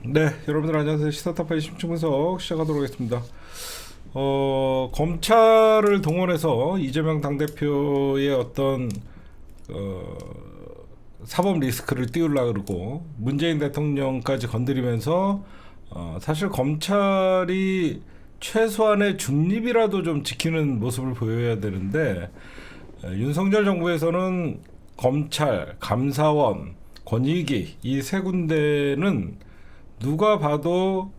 네, 여러분들 안녕하세요. 시사타파의 심층분석 시작하도록 하겠습니다. 검찰을 동원해서 이재명 당대표의 어떤 어, 사법 리스크를 띄우려고 그러고 문재인 대통령까지 건드리면서 사실 검찰이 최소한의 중립이라도 좀 지키는 모습을 보여야 되는데 윤석열 정부에서는 검찰, 감사원, 권익위 이 세 군데는 누가 봐도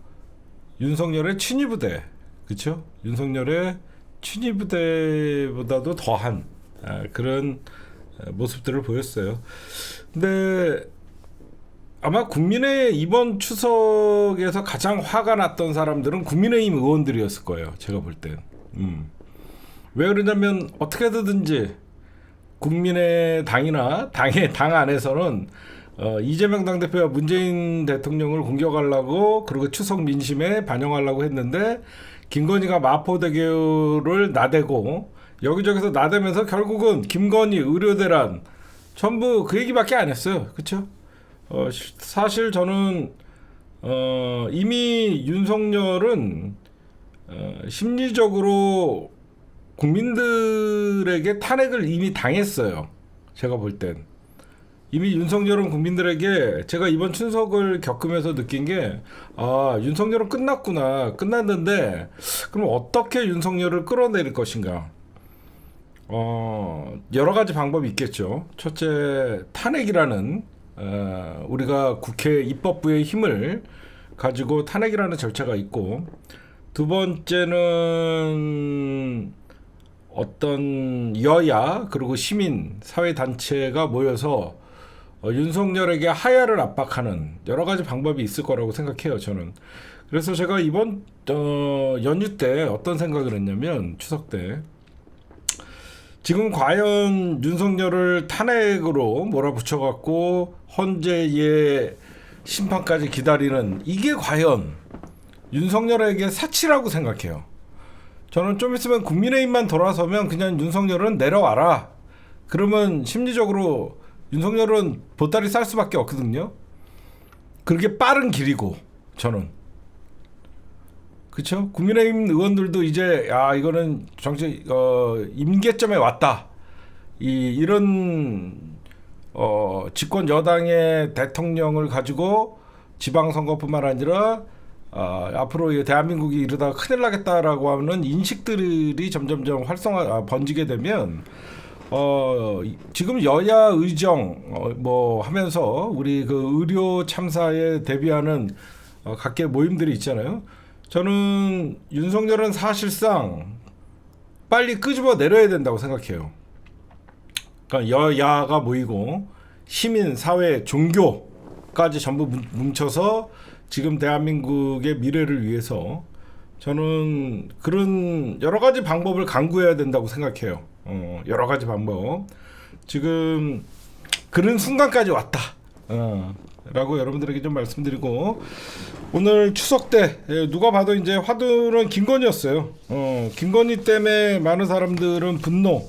윤석열의 친위부대, 그렇죠? 윤석열의 친위부대보다도 더한 그런 모습들을 보였어요. 근데 아마 국민의 이번 추석에서 가장 화가 났던 사람들은 국민의힘 의원들이었을 거예요. 제가 볼 땐. 왜 그러냐면 어떻게든지 국민의 당이나 당 안에서는 이재명 당대표와 문재인 대통령을 공격하려고 그리고 추석 민심에 반영하려고 했는데 김건희가 마포대교를 나대고 여기저기서 나대면서 결국은 김건희 의료대란 전부 그 얘기밖에 안 했어요. 그렇죠? 사실 저는 이미 윤석열은 심리적으로 국민들에게 탄핵을 이미 당했어요. 제가 볼 땐. 이미 윤석열은 국민들에게 제가 이번 추석을 겪으면서 느낀 게 윤석열은 끝났구나. 끝났는데 그럼 어떻게 윤석열을 끌어내릴 것인가. 여러 가지 방법이 있겠죠. 첫째, 탄핵이라는 우리가 국회 입법부의 힘을 가지고 탄핵이라는 절차가 있고, 두 번째는 어떤 여야 그리고 시민 사회 단체가 모여서 윤석열에게 하야를 압박하는 여러 가지 방법이 있을 거라고 생각해요. 저는. 그래서 제가 이번 연휴 때 어떤 생각을 했냐면, 추석 때 지금 과연 윤석열을 탄핵으로 몰아붙여갖고 헌재의 심판까지 기다리는 이게 과연 윤석열에게 사치라고 생각해요. 저는 좀 있으면 국민의힘만 돌아서면 그냥 윤석열은 내려와라. 그러면 심리적으로 윤석열은 보따리 쌀 수밖에 없거든요. 그렇게 빠른 길이고 저는. 그렇죠? 국민의힘 의원들도 이제 이거는 정치 임계점에 왔다. 이런 집권 여당의 대통령을 가지고 지방선거뿐만 아니라 앞으로 대한민국이 이러다가 큰일 나겠다라고 하는 인식들이 점점점 번지게 되면 지금 여야 의정 뭐 하면서 우리 그 의료 참사에 대비하는 각계 모임들이 있잖아요. 저는 윤석열은 사실상 빨리 끄집어 내려야 된다고 생각해요. 그러니까 여야가 모이고 시민, 사회, 종교까지 전부 뭉쳐서 지금 대한민국의 미래를 위해서 저는 그런 여러 가지 방법을 강구해야 된다고 생각해요. 여러 가지 방법. 지금 그런 순간까지 왔다. 라고 여러분들에게 좀 말씀드리고, 오늘 추석 때 누가 봐도 이제 화두는 김건희였어요. 김건희 때문에 많은 사람들은 분노.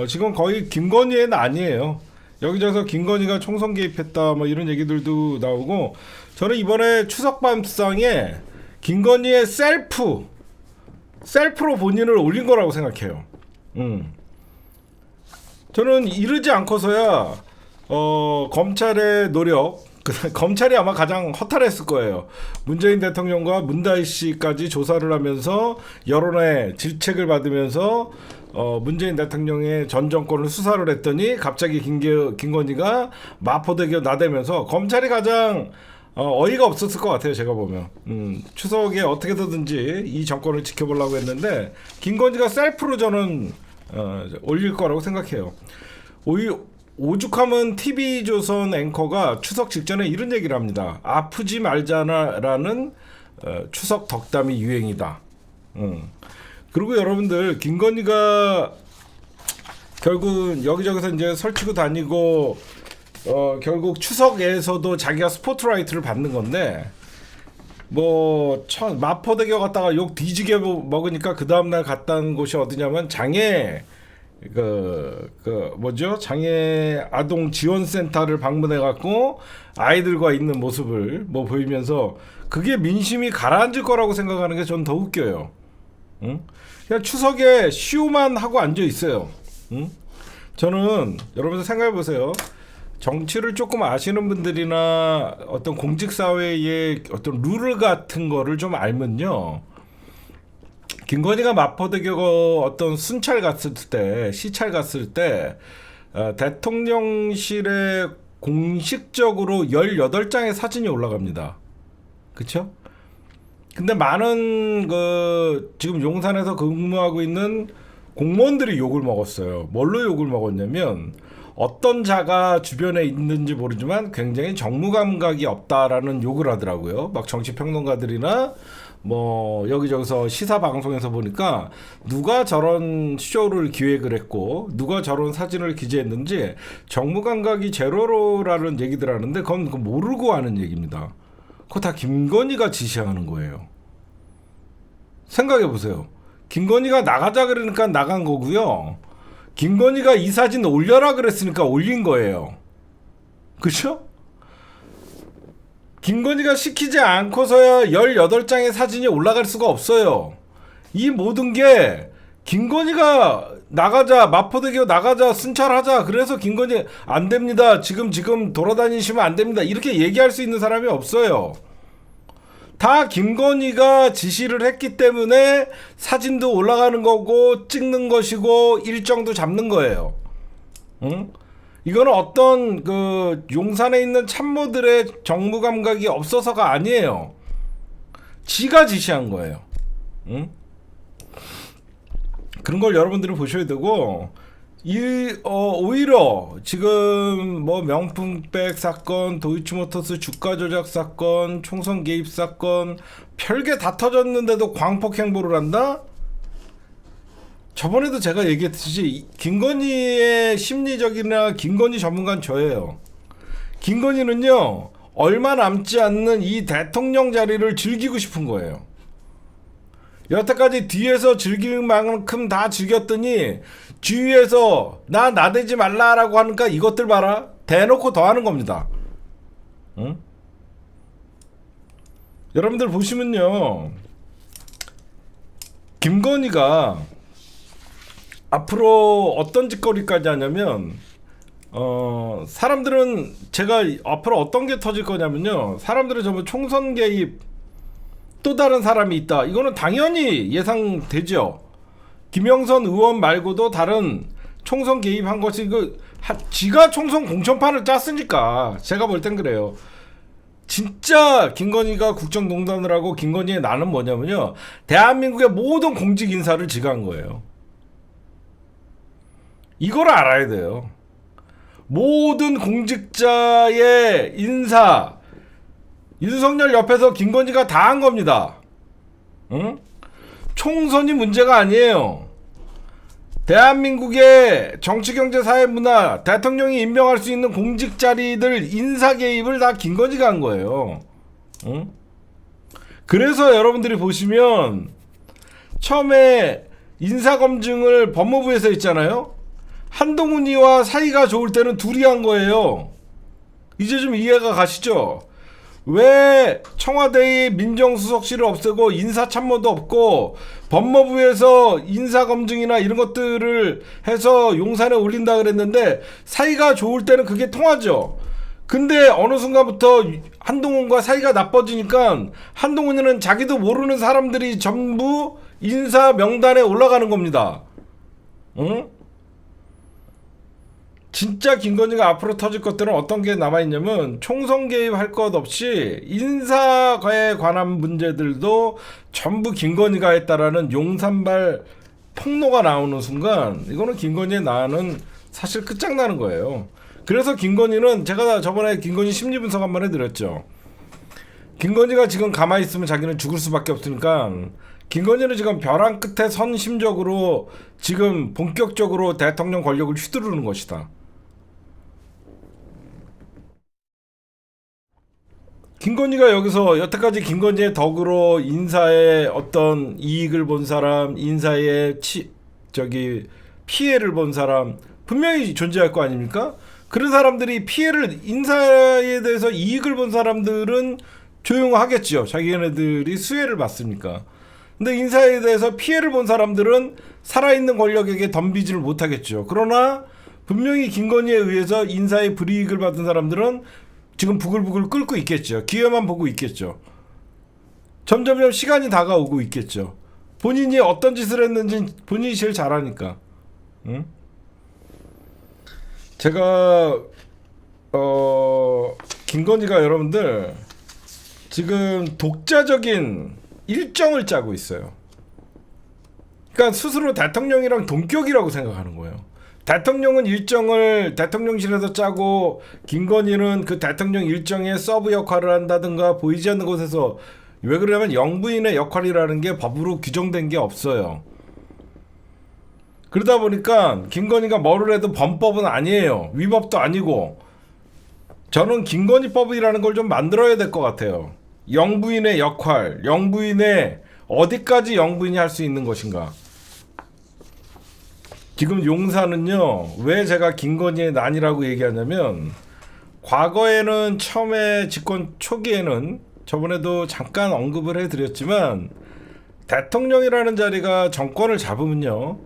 지금 거의 김건희는 아니에요. 여기저기서 김건희가 총선 개입했다 뭐 이런 얘기들도 나오고, 저는 이번에 추석 밤상에 김건희의 셀프로 본인을 올린 거라고 생각해요. 저는 이르지 않고서야 검찰의 노력, 검찰이 아마 가장 허탈했을 거예요. 문재인 대통령과 문다희 씨까지 조사를 하면서 여론의 질책을 받으면서 문재인 대통령의 전 정권을 수사를 했더니 갑자기 김건희가 마포대교 나대면서 검찰이 가장 어이가 없었을 것 같아요. 제가 보면 추석에 어떻게든지 이 정권을 지켜보려고 했는데 김건희가 셀프로 저는 올릴 거라고 생각해요. 오죽하면 TV조선 앵커가 추석 직전에 이런 얘기를 합니다. 아프지 말자라는 추석 덕담이 유행이다. 그리고 여러분들, 김건희가 결국 여기저기서 이제 설치고 다니고 결국 추석에서도 자기가 스포트라이트를 받는 건데, 뭐 마포대교 갔다가 욕 뒤지게 먹으니까 그 다음날 갔다는 곳이 어디냐면 장애 뭐죠? 장애 아동 지원센터를 방문해 갖고 아이들과 있는 모습을 뭐 보이면서 그게 민심이 가라앉을 거라고 생각하는 게 전 더 웃겨요. 응? 그냥 추석에 쇼만 하고 앉아 있어요. 응? 저는 여러분들 생각해 보세요. 정치를 조금 아시는 분들이나 어떤 공직사회의 어떤 룰 같은 거를 좀 알면요. 김건희가 마포대교 어떤 순찰 갔을 때, 시찰 갔을 때, 대통령실에 공식적으로 18장의 사진이 올라갑니다. 그쵸? 근데 많은 지금 용산에서 근무하고 있는 공무원들이 욕을 먹었어요. 뭘로 욕을 먹었냐면, 어떤 자가 주변에 있는지 모르지만 굉장히 정무감각이 없다라는 욕을 하더라고요. 막 정치평론가들이나 뭐 여기저기서 시사 방송에서 보니까 누가 저런 쇼를 기획을 했고 누가 저런 사진을 기재했는지 정무감각이 제로라는 얘기들 하는데 그건 모르고 하는 얘기입니다. 그거 다 김건희가 지시하는 거예요. 생각해 보세요. 김건희가 나가자 그러니까 나간 거고요. 김건희가 이 사진 올려라 그랬으니까 올린 거예요. 그쵸? 김건희가 시키지 않고서야 18장의 사진이 올라갈 수가 없어요. 이 모든 게 김건희가 나가자, 마포대교 나가자, 순찰하자. 그래서 김건희 안 됩니다. 지금 돌아다니시면 안 됩니다. 이렇게 얘기할 수 있는 사람이 없어요. 다 김건희가 지시를 했기 때문에 사진도 올라가는 거고 찍는 것이고 일정도 잡는 거예요. 응? 이거는 어떤 용산에 있는 참모들의 정무 감각이 없어서가 아니에요. 지가 지시한 거예요. 응? 그런 걸 여러분들이 보셔야 되고 오히려 지금 뭐 명품백 사건, 도이치모터스 주가 조작 사건, 총선 개입 사건 별게 다 터졌는데도 광폭 행보를 한다? 저번에도 제가 얘기했듯이 김건희의 심리적이나 김건희 전문가는 저예요. 김건희는요 얼마 남지 않는 이 대통령 자리를 즐기고 싶은 거예요. 여태까지 뒤에서 즐길 만큼 다 즐겼더니 주위에서 나 나대지 말라라고 하니까 이것들 봐라 대놓고 더 하는 겁니다. 응? 여러분들 보시면요 김건희가 앞으로 어떤 짓거리까지 하냐면 사람들은 제가 앞으로 어떤 게 터질 거냐면요 사람들은 전부 총선 개입 또 다른 사람이 있다 이거는 당연히 예상되죠. 김영선 의원 말고도 다른 총선 개입한 것이 지가 총선 공천판을 짰으니까 제가 볼 땐 그래요. 진짜 김건희가 국정농단을 하고 김건희의 나는 뭐냐면요 대한민국의 모든 공직 인사를 지가 한 거예요. 이걸 알아야 돼요. 모든 공직자의 인사 윤석열 옆에서 김건희가 다 한 겁니다. 응? 총선이 문제가 아니에요. 대한민국의 정치, 경제, 사회, 문화 대통령이 임명할 수 있는 공직 자리들 인사 개입을 다 김건희가 한 거예요. 응? 그래서 여러분들이 보시면 처음에 인사검증을 법무부에서 했잖아요. 한동훈이와 사이가 좋을 때는 둘이 한 거예요. 이제 좀 이해가 가시죠? 왜 청와대의 민정수석실을 없애고 인사참모도 없고 법무부에서 인사검증이나 이런 것들을 해서 용산에 올린다 그랬는데 사이가 좋을 때는 그게 통하죠. 근데 어느 순간부터 한동훈과 사이가 나빠지니까 한동훈이는 자기도 모르는 사람들이 전부 인사 명단에 올라가는 겁니다. 응? 진짜 김건희가 앞으로 터질 것들은 어떤 게 남아있냐면 총선 개입할 것 없이 인사에 관한 문제들도 전부 김건희가 했다라는 용산발 폭로가 나오는 순간 이거는 김건희의 나는 사실 끝장나는 거예요. 그래서 김건희는 제가 저번에 김건희 심리 분석 한번 해드렸죠. 김건희가 지금 가만히 있으면 자기는 죽을 수밖에 없으니까 김건희는 지금 벼랑 끝에 선 심적으로 지금 본격적으로 대통령 권력을 휘두르는 것이다. 김건희가 여기서 여태까지 김건희의 덕으로 인사에 어떤 이익을 본 사람, 인사에 피해를 본 사람 분명히 존재할 거 아닙니까? 그런 사람들이 피해를 인사에 대해서 이익을 본 사람들은 조용하겠죠. 자기네들이 수혜를 받습니까? 근데 인사에 대해서 피해를 본 사람들은 살아있는 권력에게 덤비지를 못하겠죠. 그러나 분명히 김건희에 의해서 인사의 불이익을 받은 사람들은 지금 부글부글 끓고 있겠죠. 기회만 보고 있겠죠. 점점점 시간이 다가오고 있겠죠. 본인이 어떤 짓을 했는지 본인이 제일 잘 아니까. 응? 제가 김건희가 여러분들 지금 독자적인 일정을 짜고 있어요. 그러니까 스스로 대통령이랑 동격이라고 생각하는 거예요. 대통령은 일정을 대통령실에서 짜고 김건희는 그 대통령 일정에 서브 역할을 한다든가 보이지 않는 곳에서 왜 그러냐면 영부인의 역할이라는 게 법으로 규정된 게 없어요. 그러다 보니까 김건희가 뭐를 해도 범법은 아니에요. 위법도 아니고 저는 김건희법이라는 걸 좀 만들어야 될 것 같아요. 영부인의 역할, 영부인의 어디까지 영부인이 할 수 있는 것인가. 지금 용산은요, 왜 제가 김건희의 난이라고 얘기하냐면 과거에는 처음에 집권 초기에는 저번에도 잠깐 언급을 해드렸지만 대통령이라는 자리가 정권을 잡으면요,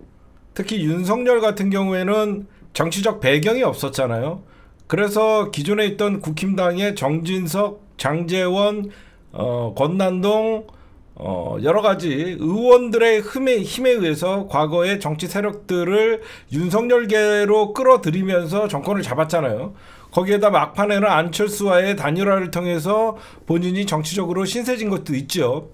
특히 윤석열 같은 경우에는 정치적 배경이 없었잖아요. 그래서 기존에 있던 국힘당의 정진석, 장제원, 권난동 여러 가지 의원들의 힘에 의해서 과거의 정치 세력들을 윤석열계로 끌어들이면서 정권을 잡았잖아요. 거기에다 막판에는 안철수와의 단일화를 통해서 본인이 정치적으로 신세진 것도 있죠.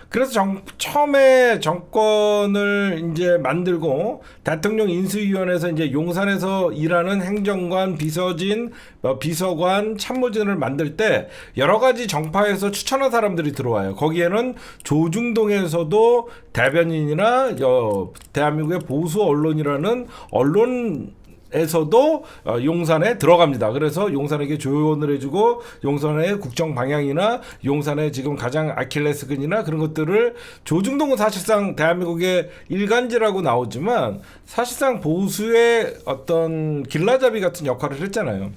그래서 처음에 정권을 이제 만들고 대통령 인수위원회에서 이제 용산에서 일하는 행정관, 비서진, 비서관, 참모진을 만들 때 여러 가지 정파에서 추천한 사람들이 들어와요. 거기에는 조중동에서도 대변인이나 대한민국의 보수 언론이라는 언론에서도 용산에 들어갑니다. 그래서 용산에게 조언을 해주고 용산의 국정 방향이나 용산의 지금 가장 아킬레스건이나 그런 것들을, 조중동은 사실상 대한민국의 일간지라고 나오지만 사실상 보수의 어떤 길라잡이 같은 역할을 했잖아요.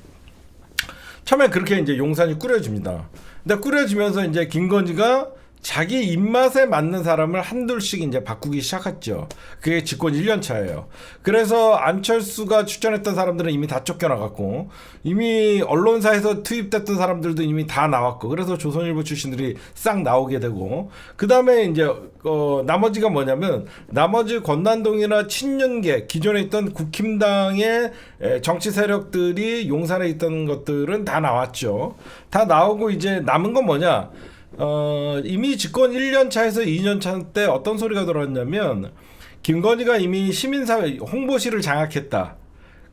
처음에 그렇게 이제 용산이 꾸려집니다. 근데 꾸려지면서 이제 김건희가 자기 입맛에 맞는 사람을 한둘씩 이제 바꾸기 시작했죠. 그게 집권 1년 차예요. 그래서 안철수가 추천했던 사람들은 이미 다 쫓겨나갔고, 이미 언론사에서 투입됐던 사람들도 이미 다 나왔고, 그래서 조선일보 출신들이 싹 나오게 되고, 그 다음에 이제 나머지가 뭐냐면, 나머지 권난동이나 친윤계, 기존에 있던 국힘당의 정치 세력들이 용산에 있던 것들은 다 나왔죠. 다 나오고 이제 남은 건 뭐냐? 이미 집권 1년 차에서 2년 차 때 어떤 소리가 돌았냐면, 김건희가 이미 시민사회 홍보실을 장악했다.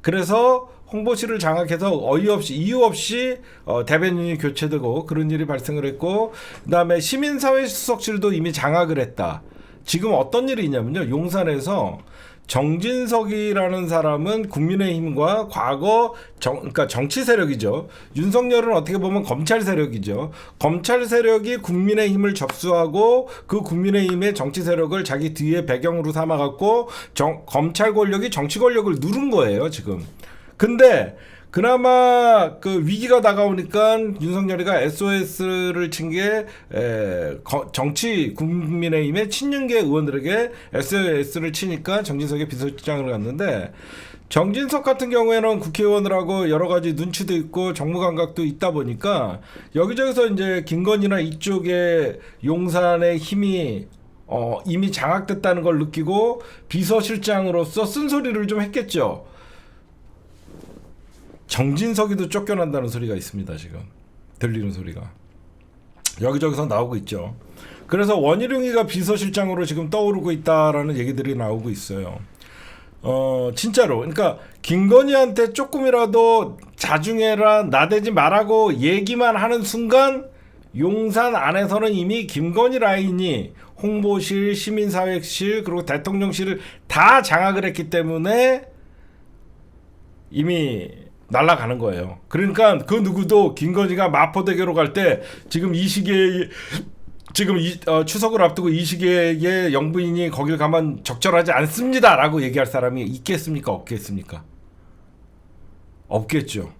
그래서 홍보실을 장악해서 어이없이 이유 없이 대변인이 교체되고 그런 일이 발생을 했고, 그 다음에 시민사회 수석실도 이미 장악을 했다. 지금 어떤 일이 있냐면요, 용산에서 정진석이라는 사람은 국민의힘과 과거 그러니까 정치 세력이죠. 윤석열은 어떻게 보면 검찰 세력이죠. 검찰 세력이 국민의힘을 접수하고 그 국민의힘의 정치 세력을 자기 뒤에 배경으로 삼아갖고 검찰 권력이 정치 권력을 누른 거예요, 지금. 근데 그나마 그 위기가 다가오니까 윤석열이가 SOS를 친 게 정치 국민의힘의 친윤계 의원들에게 SOS를 치니까 정진석의 비서실장으로 갔는데, 정진석 같은 경우에는 국회의원을 하고 여러 가지 눈치도 있고 정무 감각도 있다 보니까 여기저기서 이제 김건희나 이쪽에 용산의 힘이 이미 장악됐다는 걸 느끼고 비서실장으로서 쓴소리를 좀 했겠죠. 정진석이도 쫓겨난다는 소리가 있습니다. 지금 들리는 소리가 여기저기서 나오고 있죠. 그래서 원희룡이가 비서실장으로 지금 떠오르고 있다라는 얘기들이 나오고 있어요. 진짜로. 그러니까 김건희한테 조금이라도 자중해라, 나대지 말라고 얘기만 하는 순간 용산 안에서는 이미 김건희 라인이 홍보실, 시민사회실, 그리고 대통령실을 다 장악을 했기 때문에 이미 날아가는 거예요. 그러니까 그 누구도 김건희가 마포대교로 갈 때 지금 이 시기에 지금 추석을 앞두고 이 시기에 영부인이 거길 가면 적절하지 않습니다라고 얘기할 사람이 있겠습니까? 없겠습니까? 없겠죠.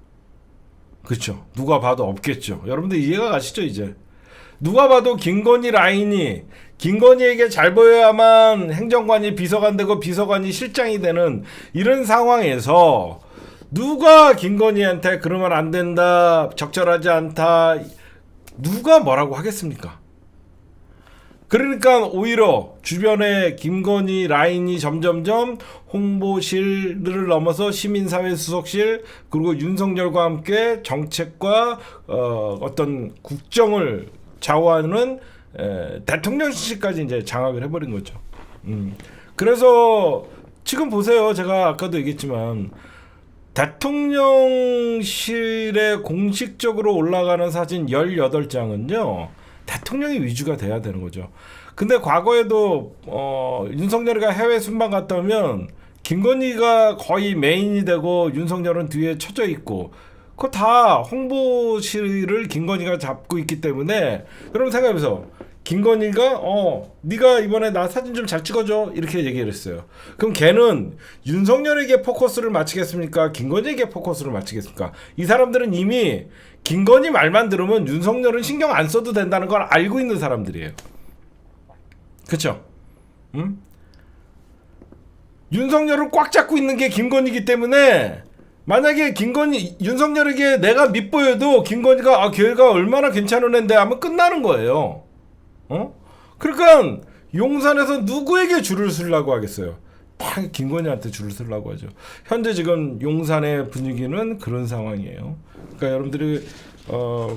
그렇죠. 누가 봐도 없겠죠. 여러분들 이해가 가시죠 이제? 누가 봐도 김건희 라인이 김건희에게 잘 보여야만 행정관이 비서관 되고 비서관이 실장이 되는 이런 상황에서 누가 김건희한테 그러면 안 된다, 적절하지 않다, 누가 뭐라고 하겠습니까? 그러니까 오히려 주변에 김건희 라인이 점점점 홍보실을 넘어서 시민사회 수석실 그리고 윤석열과 함께 정책과 어떤 국정을 좌우하는 대통령실까지 이제 장악을 해버린 거죠. 그래서 지금 보세요. 제가 아까도 얘기했지만 대통령실에 공식적으로 올라가는 사진 18장은요. 대통령이 위주가 돼야 되는 거죠. 근데 과거에도 윤석열이가 해외 순방 갔다 오면 김건희가 거의 메인이 되고 윤석열은 뒤에 쳐져 있고 그거 다 홍보실을 김건희가 잡고 있기 때문에 여러분 생각해보세요. 김건희가 네가 이번에 나 사진 좀 잘 찍어줘 이렇게 얘기를 했어요. 그럼 걔는 윤석열에게 포커스를 맞추겠습니까? 김건희에게 포커스를 맞추겠습니까? 이 사람들은 이미 김건희 말만 들으면 윤석열은 신경 안 써도 된다는 걸 알고 있는 사람들이에요. 그쵸? 응? 윤석열을 꽉 잡고 있는 게 김건희이기 때문에 만약에 윤석열에게 내가 밑보여도 김건희가 걔가 얼마나 괜찮은 애인데 하면 끝나는 거예요. 그러니까 용산에서 누구에게 줄을 서려고 하겠어요? 다 김건희한테 줄을 서려고 하죠. 현재 지금 용산의 분위기는 그런 상황이에요. 그러니까 여러분들이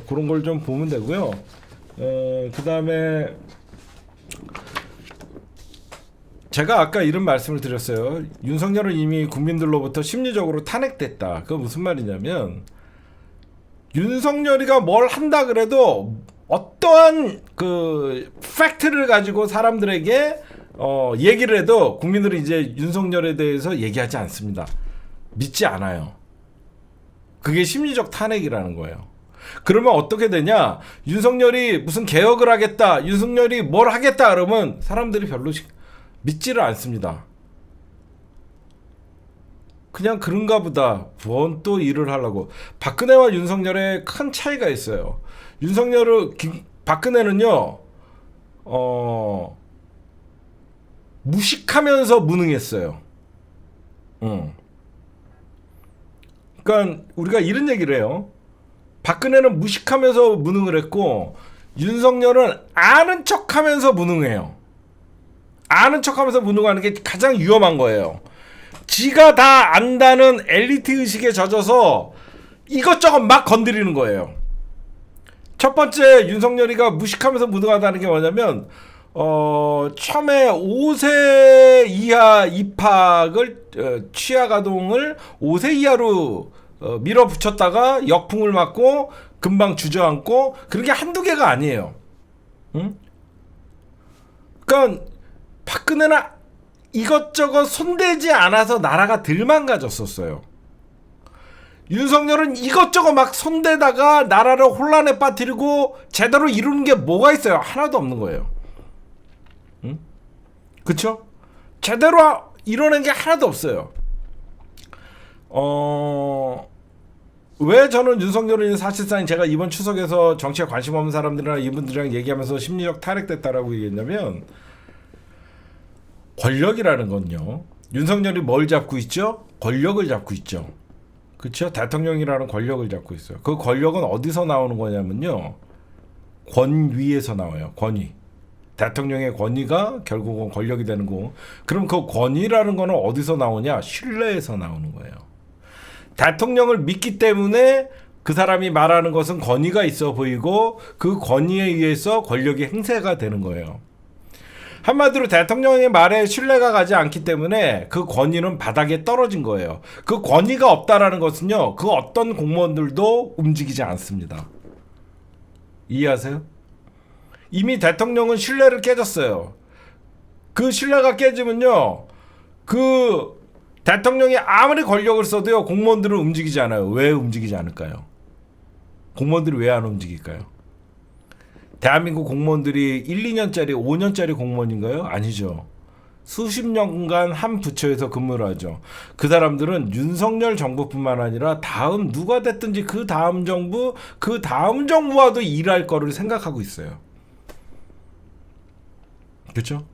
그런 걸 좀 보면 되고요. 그 다음에 제가 아까 이런 말씀을 드렸어요. 윤석열은 이미 국민들로부터 심리적으로 탄핵됐다. 그거 무슨 말이냐면 윤석열이가 뭘 한다 그래도 어떠한 그 팩트를 가지고 사람들에게 얘기를 해도 국민들은 이제 윤석열에 대해서 얘기하지 않습니다. 믿지 않아요. 그게 심리적 탄핵이라는 거예요. 그러면 어떻게 되냐? 윤석열이 무슨 개혁을 하겠다, 윤석열이 뭘 하겠다 그러면 사람들이 별로 믿지를 않습니다. 그냥 그런가 보다. 뭔 또 일을 하려고. 박근혜와 윤석열의 큰 차이가 있어요. 박근혜는요, 무식하면서 무능했어요. 그러니까 우리가 이런 얘기를 해요. 박근혜는 무식하면서 무능을 했고 윤석열은 아는 척하면서 무능해요. 아는 척하면서 무능하는 게 가장 위험한 거예요. 지가 다 안다는 엘리트 의식에 젖어서 이것저것 막 건드리는 거예요. 첫 번째 윤석열이가 무식하면서 무능하다는 게 뭐냐면 처음에 5세 이하 입학을 취하가동을 5세 이하로 밀어붙였다가 역풍을 맞고 금방 주저앉고 그런 게 한두 개가 아니에요. 응? 그러니까 박근혜는 이것저것 손대지 않아서 나라가 덜 망가졌었어요. 윤석열은 이것저것 막 손대다가 나라를 혼란에 빠뜨리고 제대로 이루는 게 뭐가 있어요? 하나도 없는 거예요. 응? 그쵸? 제대로 이뤄낸 게 하나도 없어요. 왜 저는 윤석열은 사실상 제가 이번 추석에서 정치에 관심 없는 사람들이나 이분들이랑 얘기하면서 심리적 탈핵됐다라고 얘기했냐면 권력이라는 건요. 윤석열이 뭘 잡고 있죠? 권력을 잡고 있죠. 그렇죠? 대통령이라는 권력을 잡고 있어요. 그 권력은 어디서 나오는 거냐면요. 권위에서 나와요. 권위. 대통령의 권위가 결국은 권력이 되는 거고. 그럼 그 권위라는 거는 어디서 나오냐? 신뢰에서 나오는 거예요. 대통령을 믿기 때문에 그 사람이 말하는 것은 권위가 있어 보이고 그 권위에 의해서 권력이 행사가 되는 거예요. 한마디로 대통령의 말에 신뢰가 가지 않기 때문에 그 권위는 바닥에 떨어진 거예요. 그 권위가 없다라는 것은요. 그 어떤 공무원들도 움직이지 않습니다. 이해하세요? 이미 대통령은 신뢰를 깨졌어요. 그 신뢰가 깨지면요. 그 대통령이 아무리 권력을 써도요. 공무원들은 움직이지 않아요. 왜 움직이지 않을까요? 공무원들이 왜 안 움직일까요? 대한민국 공무원들이 1, 2년짜리, 5년짜리 공무원인가요? 아니죠. 수십 년간 한 부처에서 근무를 하죠. 그 사람들은 윤석열 정부뿐만 아니라 다음 누가 됐든지 그 다음 정부, 그 다음 정부와도 일할 거를 생각하고 있어요. 그렇죠?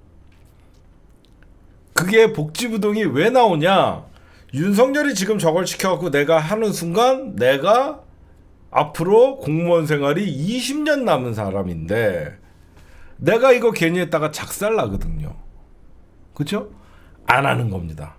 그게 복지부동이 왜 나오냐? 윤석열이 지금 저걸 시켜갖고 내가 하는 순간 내가 앞으로 공무원 생활이 20년 남은 사람인데 내가 이거 괜히 했다가 작살 나거든요. 그렇죠? 안 하는 겁니다.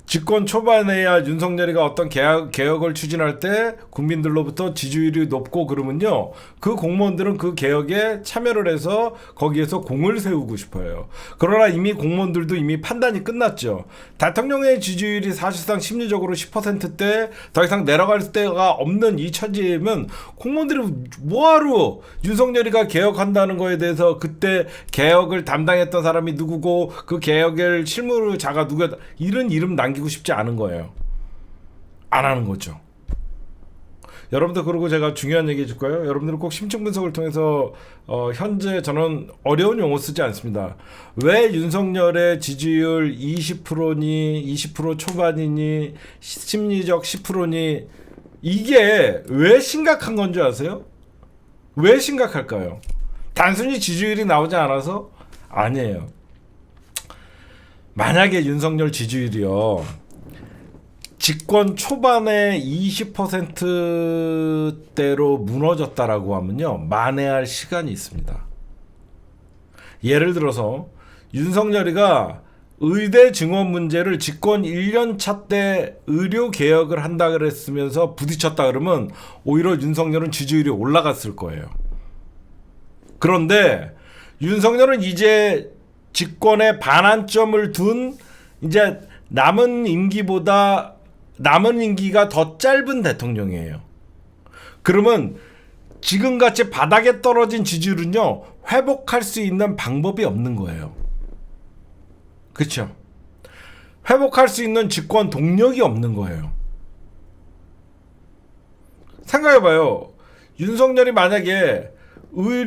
집권 초반에야 윤석열이가 어떤 개혁을 추진할 때 국민들로부터 지지율이 높고 그러면요, 그 공무원들은 그 개혁에 참여를 해서 거기에서 공을 세우고 싶어요. 그러나 이미 공무원들도 이미 판단이 끝났죠. 대통령의 지지율이 사실상 심리적으로 10%대 더 이상 내려갈 데가 없는 이 처지면 공무원들이 뭐하러 윤석열이가 개혁한다는 거에 대해서 그때 개혁을 담당했던 사람이 누구고 그 개혁을 실무자가 누구야 이런 이름 남기고 싶지 않은 거예요. 안 하는 거죠. 여러분들, 그리고 제가 중요한 얘기 해줄 거예요. 여러분들은 꼭 심층 분석을 통해서 현재 저는 어려운 용어 쓰지 않습니다. 왜 윤석열의 지지율 20%니 20% 초반이니 심리적 10%니 이게 왜 심각한 건 줄 아세요? 왜 심각할까요? 단순히 지지율이 나오지 않아서? 아니에요. 만약에 윤석열 지지율이요, 집권 초반에 20%대로 무너졌다라고 하면요, 만회할 시간이 있습니다. 예를 들어서 윤석열이가 의대 증원 문제를 집권 1년차 때 의료 개혁을 한다 그랬으면서 부딪혔다 그러면 오히려 윤석열은 지지율이 올라갔을 거예요. 그런데 윤석열은 이제 집권에 반환점을 둔 이제 남은 임기가 더 짧은 대통령이에요. 그러면 지금같이 바닥에 떨어진 지지율은요, 회복할 수 있는 방법이 없는 거예요. 그렇죠? 회복할 수 있는 집권 동력이 없는 거예요. 생각해봐요. 윤석열이 만약에 의대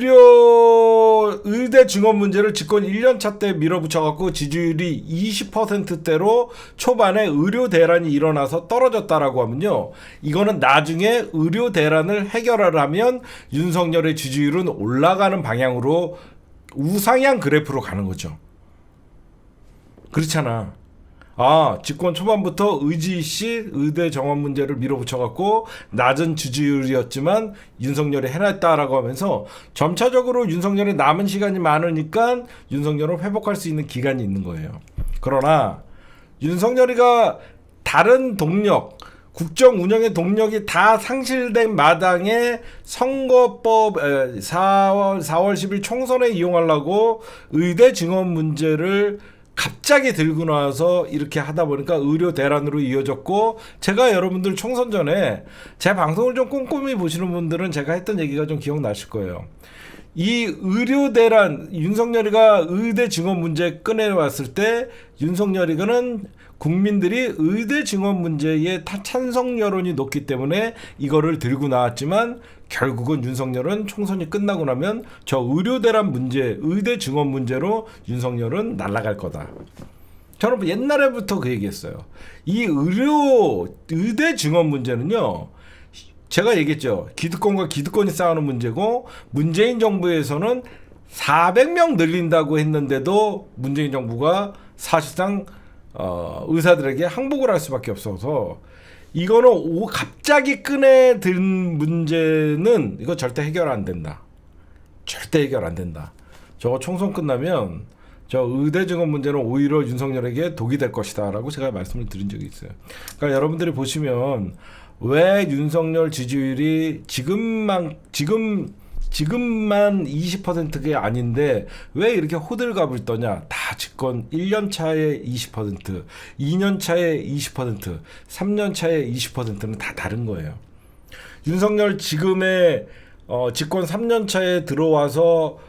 증원 문제를 집권 1년차 때 밀어붙여갖고 지지율이 20%대로 초반에 의료 대란이 일어나서 떨어졌다라고 하면요, 이거는 나중에 의료 대란을 해결을 하면 윤석열의 지지율은 올라가는 방향으로 우상향 그래프로 가는 거죠. 그렇잖아. 집권 초반부터 의지씨 의대 정원 문제를 밀어붙여갖고 낮은 지지율이었지만 윤석열이 해냈다라고 하면서 점차적으로 윤석열이 남은 시간이 많으니까 윤석열을 회복할 수 있는 기간이 있는 거예요. 그러나 윤석열이가 다른 동력, 국정 운영의 동력이 다 상실된 마당에 선거법 4월 10일 총선에 이용하려고 의대 증원 문제를 갑자기 들고 나와서 이렇게 하다 보니까 의료 대란으로 이어졌고, 제가 여러분들 총선 전에 제 방송을 좀 꼼꼼히 보시는 분들은 제가 했던 얘기가 좀 기억나실 거예요. 이 의료 대란, 윤석열이가 의대 증원 문제 꺼내왔을 때 윤석열이가는 국민들이 의대 증원 문제에 찬성 여론이 높기 때문에 이거를 들고 나왔지만 결국은 윤석열은 총선이 끝나고 나면 저 의료 대란 문제, 의대 증원 문제로 윤석열은 날아갈 거다. 저는 옛날에부터 그 얘기했어요. 이 의대 증원 문제는요, 제가 얘기했죠. 기득권과 기득권이 싸우는 문제고, 문재인 정부에서는 400명 늘린다고 했는데도 문재인 정부가 사실상 의사들에게 항복을 할 수밖에 없어서, 이거는 갑자기 꺼내든 문제는 이거 절대 해결 안 된다. 절대 해결 안 된다. 저거 총선 끝나면 저 의대 증원 문제는 오히려 윤석열에게 독이 될 것이다 라고 제가 말씀을 드린 적이 있어요. 그러니까 여러분들이 보시면 왜 윤석열 지지율이 지금만 20%가 아닌데 왜 이렇게 호들갑을 떠냐? 다 집권 1년 차에 20%, 2년 차에 20%, 3년 차에 20%는 다 다른 거예요. 윤석열 지금의 집권 3년 차에 들어와서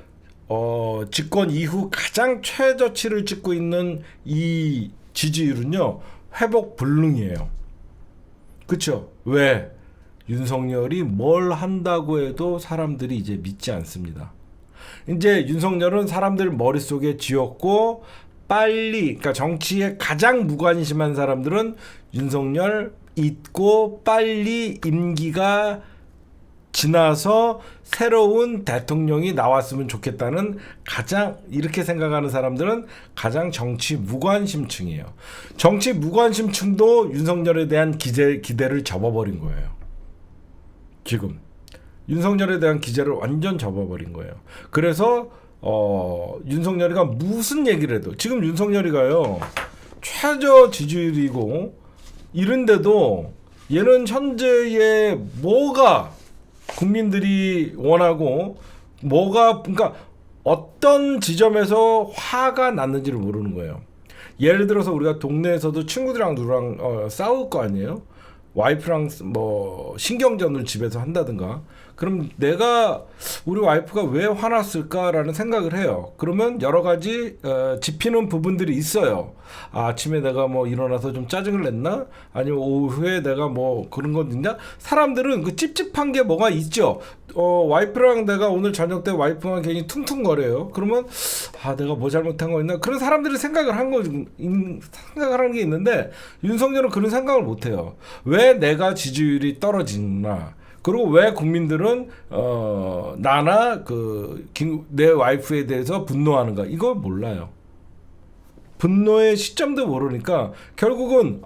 집권 이후 가장 최저치를 찍고 있는 이 지지율은요, 회복 불능이에요. 그렇죠? 왜? 윤석열이 뭘 한다고 해도 사람들이 이제 믿지 않습니다. 이제 윤석열은 사람들 머릿속에 쥐었고 빨리, 그러니까 정치에 가장 무관심한 사람들은 윤석열 잊고 빨리 임기가 지나서 새로운 대통령이 나왔으면 좋겠다는, 가장 이렇게 생각하는 사람들은 가장 정치 무관심층이에요. 정치 무관심층도 윤석열에 대한 기대를 접어버린 거예요. 지금 윤석열에 대한 기대를 완전 접어버린 거예요. 그래서 윤석열이가 무슨 얘기를 해도, 지금 윤석열이가요 최저 지지율이고 이런데도 얘는 현재의 뭐가 국민들이 원하고 뭐가, 그러니까 어떤 지점에서 화가 났는지를 모르는 거예요. 예를 들어서 우리가 동네에서도 친구들이랑 누구랑 싸울 거 아니에요. 와이프랑 뭐 신경전을 집에서 한다든가, 그럼 내가 우리 와이프가 왜 화났을까라는 생각을 해요. 그러면 여러 가지 짚히는 부분들이 있어요. 아침에 내가 뭐 일어나서 좀 짜증을 냈나? 아니면 오후에 내가 뭐 그런 건 있냐? 사람들은 그 찝찝한 게 뭐가 있죠. 와이프랑 내가 오늘 저녁 때 와이프가 괜히 퉁퉁거려요. 그러면 내가 뭐 잘못한 거 있나? 그런 사람들이 생각을 하는 게 있는데, 윤석열은 그런 생각을 못 해요. 왜 내가 지지율이 떨어지나? 그리고 왜 국민들은 나나 내 와이프에 대해서 분노하는가? 이걸 몰라요. 분노의 시점도 모르니까 결국은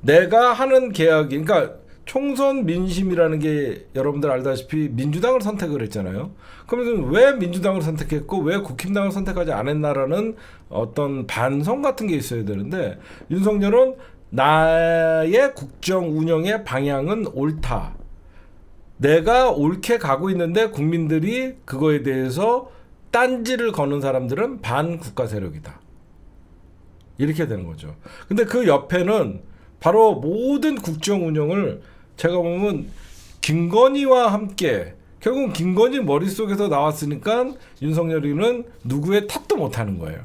내가 하는 계약이, 그러니까 총선 민심이라는 게 여러분들 알다시피 민주당을 선택을 했잖아요. 그러면 왜 민주당을 선택했고 왜 국힘당을 선택하지 않았나라는 어떤 반성 같은 게 있어야 되는데, 윤석열은 나의 국정 운영의 방향은 옳다. 내가 옳게 가고 있는데 국민들이 그거에 대해서 딴지를 거는 사람들은 반국가 세력이다. 이렇게 되는 거죠. 근데 그 옆에는 바로 모든 국정 운영을 제가 보면 김건희와 함께, 결국은 김건희 머릿속에서 나왔으니까 윤석열이는 누구의 탓도 못하는 거예요.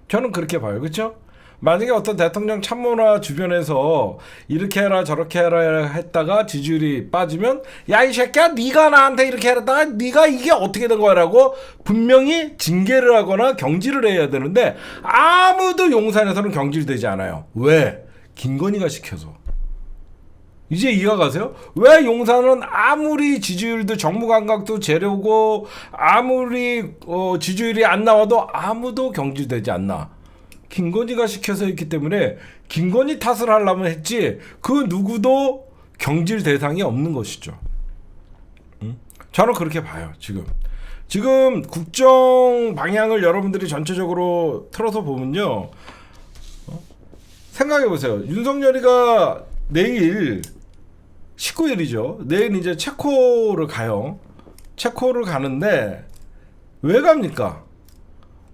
저는 그렇게 봐요. 그렇죠? 만약에 어떤 대통령 참모나 주변에서 이렇게 해라 저렇게 해라 했다가 지지율이 빠지면, 야 이 새끼야 네가 나한테 이렇게 했다가 네가 이게 어떻게 된 거야 라고 분명히 징계를 하거나 경질을 해야 되는데, 아무도 용산에서는 경질되지 않아요. 왜? 김건희가 시켜서. 이제 이해가 가세요? 왜 용산은 아무리 지지율도 정무감각도 제로고 아무리 지지율이 안 나와도 아무도 경질되지 않나? 김건희가 시켜서 했기 때문에 김건희 탓을 하려면 했지, 그 누구도 경질 대상이 없는 것이죠. 저는 그렇게 봐요. 지금 국정 방향을 여러분들이 전체적으로 틀어서 보면요, 생각해 보세요. 윤석열이가 내일 19일이죠. 내일 이제 체코를 가요. 체코를 가는데 왜 갑니까?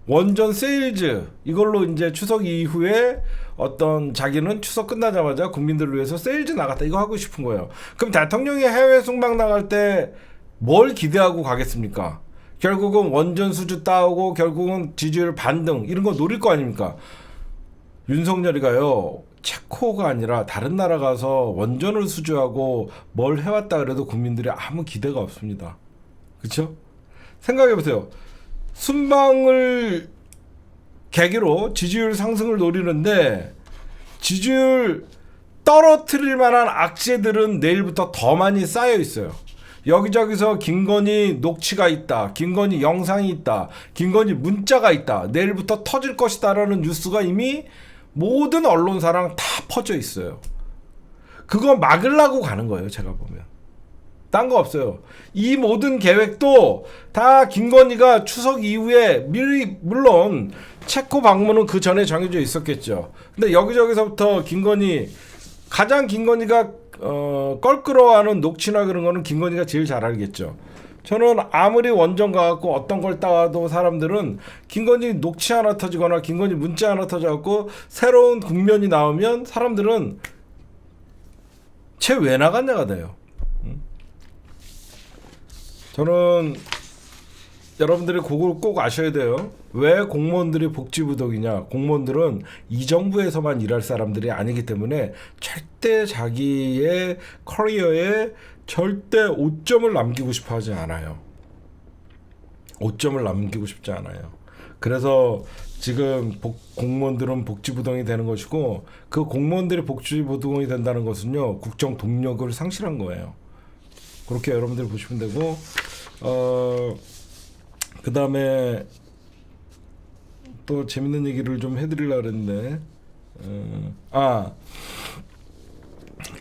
원전 세일즈 이걸로 이제 추석 이후에 어떤 자기는 추석 끝나자마자 국민들을 위해서 세일즈 나갔다 이거 하고 싶은 거예요. 그럼 대통령이 해외 순방 나갈 때 뭘 기대하고 가겠습니까? 결국은 원전 수주 따오고 결국은 지지율 반등 이런 거 노릴 거 아닙니까? 윤석열이가요, 체코가 아니라 다른 나라 가서 원전을 수주하고 뭘 해왔다 그래도 국민들이 아무 기대가 없습니다. 그렇죠? 생각해보세요. 순방을 계기로 지지율 상승을 노리는데 지지율 떨어뜨릴 만한 악재들은 내일부터 더 많이 쌓여 있어요. 여기저기서 김건희 녹취가 있다, 김건희 영상이 있다, 김건희 문자가 있다, 내일부터 터질 것이다라는 뉴스가 이미 모든 언론사랑 다 퍼져 있어요. 그거 막으려고 가는 거예요. 제가 보면 딴 거 없어요. 이 모든 계획도 다 김건희가 추석 이후에 미리, 물론 체코 방문은 그 전에 정해져 있었겠죠. 근데 여기저기서부터 가장 김건희가 껄끄러워하는 녹취나 그런 거는 김건희가 제일 잘 알겠죠. 저는 아무리 원전 가갖고 어떤 걸 따와도 사람들은 김건희 녹취 하나 터지거나 김건희 문자 하나 터져갖고 새로운 국면이 나오면 사람들은 쟤 왜 나갔냐가 돼요. 저는 여러분들이 그걸 꼭 아셔야 돼요. 왜 공무원들이 복지부동이냐? 공무원들은 이 정부에서만 일할 사람들이 아니기 때문에 절대 자기의 커리어에 절대 오점을 남기고 싶어 하지 않아요. 오점을 남기고 싶지 않아요. 그래서 지금 공무원들은 복지부동이 되는 것이고, 그 공무원들이 복지부동이 된다는 것은요, 국정 동력을 상실한 거예요. 그렇게 여러분들이 보시면 되고, 그 다음에 또 재밌는 얘기를 좀 해드리려고 했는데,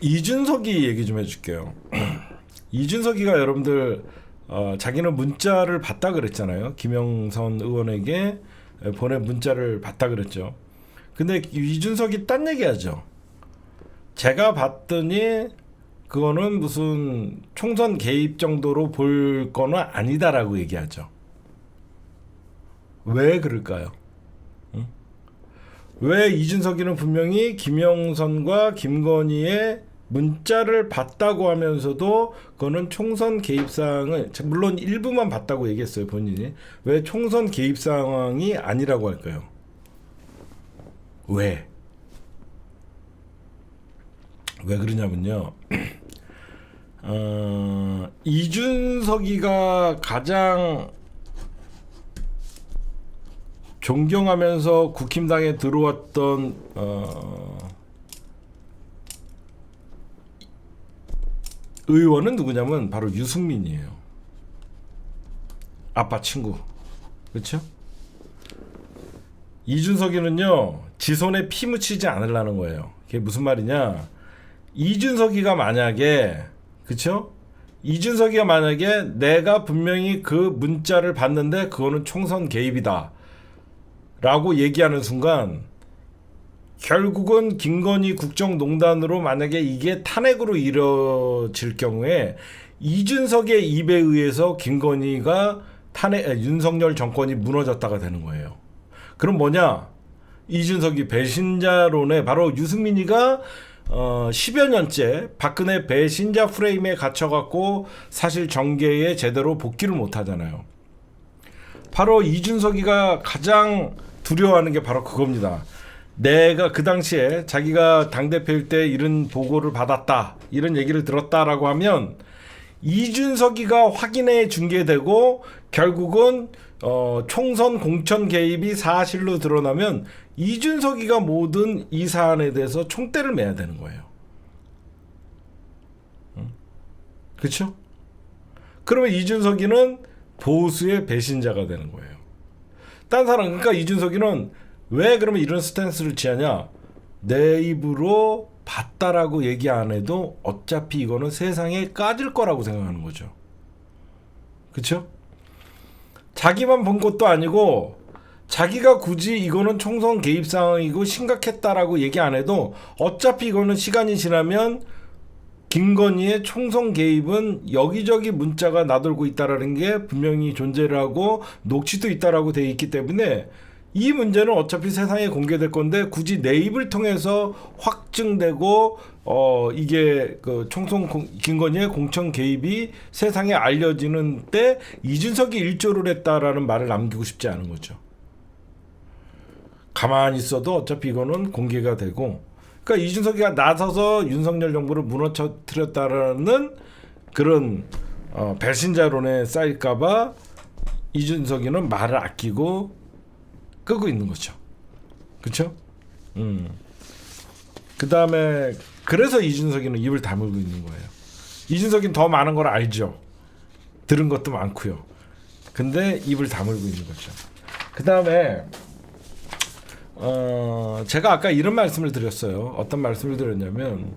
이준석이 얘기 좀 해줄게요. 이준석이가 여러분들 자기는 문자를 받다 그랬잖아요. 김영선 의원에게 보낸 문자를 받다 그랬죠. 근데 이준석이 딴 얘기하죠. 제가 봤더니 그거는 무슨 총선 개입 정도로 볼 거는 아니다라고 얘기하죠. 왜 그럴까요? 응? 왜 이준석이는 분명히 김영선과 김건희의 문자를 봤다고 하면서도 그거는 총선 개입 사항을, 물론 일부만 봤다고 얘기했어요, 본인이. 왜 총선 개입 상황이 아니라고 할까요? 왜 그러냐면요. 이준석이가 가장 존경하면서 국힘당에 들어왔던 의원은 누구냐면 바로 유승민이에요. 아빠 친구. 그렇죠? 이준석이는요, 지 손에 피 묻히지 않으려는 거예요. 그게 무슨 말이냐? 이준석이가 만약에, 그렇죠? 이준석이가 만약에 내가 분명히 그 문자를 봤는데 그거는 총선 개입이다 라고 얘기하는 순간, 결국은 김건희 국정농단으로 만약에 이게 탄핵으로 이뤄질 경우에 이준석의 입에 의해서 김건희가 윤석열 정권이 무너졌다가 되는 거예요. 그럼 뭐냐? 이준석이 배신자론에, 바로 유승민이가 10여 년째 박근혜 배신자 프레임에 갇혀갖고 사실 정계에 제대로 복귀를 못하잖아요. 바로 이준석이가 가장 두려워하는 게 바로 그겁니다. 내가 그 당시에 자기가 당대표일 때 이런 보고를 받았다, 이런 얘기를 들었다라고 하면 이준석이가 확인해 준 게 되고, 결국은 총선 공천 개입이 사실로 드러나면 이준석이가 모든 이 사안에 대해서 총대를 매야 되는 거예요. 그렇죠? 그러면 이준석이는 보수의 배신자가 되는 거예요. 딴 사람, 그러니까 이준석이는 왜 그러면 이런 스탠스를 취하냐? 내 입으로 봤다라고 얘기 안 해도 어차피 이거는 세상에 까질 거라고 생각하는 거죠. 그렇죠? 자기만 본 것도 아니고 자기가 굳이 이거는 총선 개입 상황이고 심각했다라고 얘기 안 해도 어차피 이거는 시간이 지나면 김건희의 총선 개입은 여기저기 문자가 나돌고 있다라는 게 분명히 존재를 하고 녹취도 있다라고 돼 있기 때문에 이 문제는 어차피 세상에 공개될 건데 굳이 내 입을 통해서 확증되고 이게 그 총선 김건희의 공천 개입이 세상에 알려지는 때 이준석이 일조를 했다라는 말을 남기고 싶지 않은 거죠. 가만히 있어도 어차피 이거는 공개가 되고, 그러니까 이준석이가 나서서 윤석열 정부를 무너뜨렸다라는 그런 배신자론에 쌓일까봐 이준석이는 말을 아끼고 끄고 있는 거죠. 그렇죠? 그 다음에 그래서 이준석이는 입을 다물고 있는 거예요. 이준석이는 더 많은 걸 알죠. 들은 것도 많고요. 근데 입을 다물고 있는 거죠. 그 다음에 제가 아까 이런 말씀을 드렸어요. 어떤 말씀을 드렸냐면,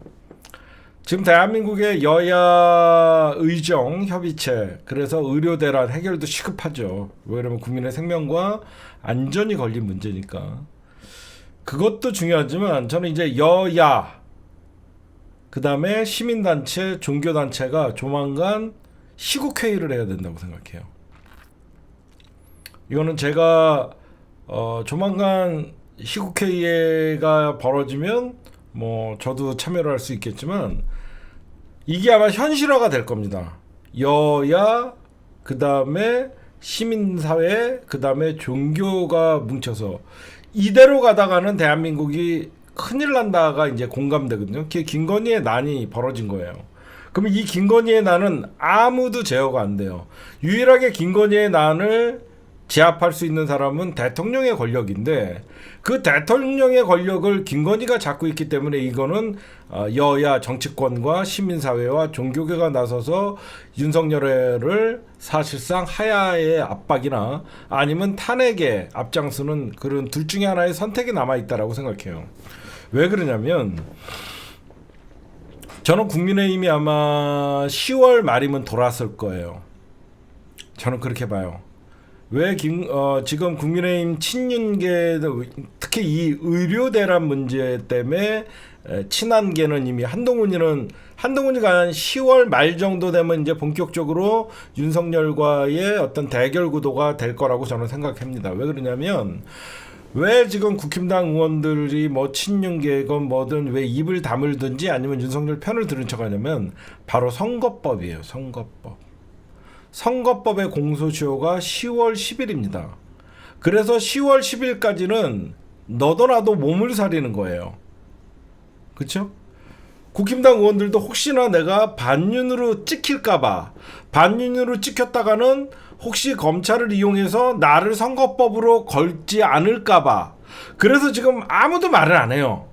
지금 대한민국의 여야 의정 협의체, 그래서 의료 대란 해결도 시급하죠. 왜냐면 국민의 생명과 안전이 걸린 문제니까. 그것도 중요하지만 저는 이제 여야, 그 다음에 시민단체, 종교단체가 조만간 시국회의를 해야 된다고 생각해요. 이거는 제가 조만간 시국회의가 벌어지면 뭐 저도 참여를 할 수 있겠지만 이게 아마 현실화가 될 겁니다. 여야, 그 다음에 시민사회, 그 다음에 종교가 뭉쳐서 이대로 가다가는 대한민국이 큰일 난다가 이제 공감되거든요. 그게 김건희의 난이 벌어진 거예요. 그럼 이 김건희의 난은 아무도 제어가 안 돼요. 유일하게 김건희의 난을 제압할 수 있는 사람은 대통령의 권력인데, 그 대통령의 권력을 김건희가 잡고 있기 때문에 이거는 여야 정치권과 시민사회와 종교계가 나서서 윤석열을 사실상 하야의 압박이나 아니면 탄핵에 앞장서는 그런 둘 중에 하나의 선택이 남아있다라고 생각해요. 왜 그러냐면 저는 국민의힘이 아마 10월 말이면 돌아설 거예요. 저는 그렇게 봐요. 왜 지금 국민의힘 친윤계, 특히 이 의료 대란 문제 때문에 친한계는 이미 한동훈이가 한 10월 말 정도 되면 이제 본격적으로 윤석열과의 어떤 대결 구도가 될 거라고 저는 생각합니다. 왜 그러냐면 왜 지금 국힘당 의원들이 뭐 친윤계건 뭐든 왜 입을 다물든지 아니면 윤석열 편을 들은 척 하냐면 바로 선거법이에요. 선거법의 공소시효가 10월 10일입니다. 그래서 10월 10일까지는 너도 나도 몸을 사리는 거예요. 그렇죠? 국힘당 의원들도 혹시나 내가 반윤으로 찍힐까봐, 반윤으로 찍혔다가는 혹시 검찰을 이용해서 나를 선거법으로 걸지 않을까봐, 그래서 지금 아무도 말을 안 해요.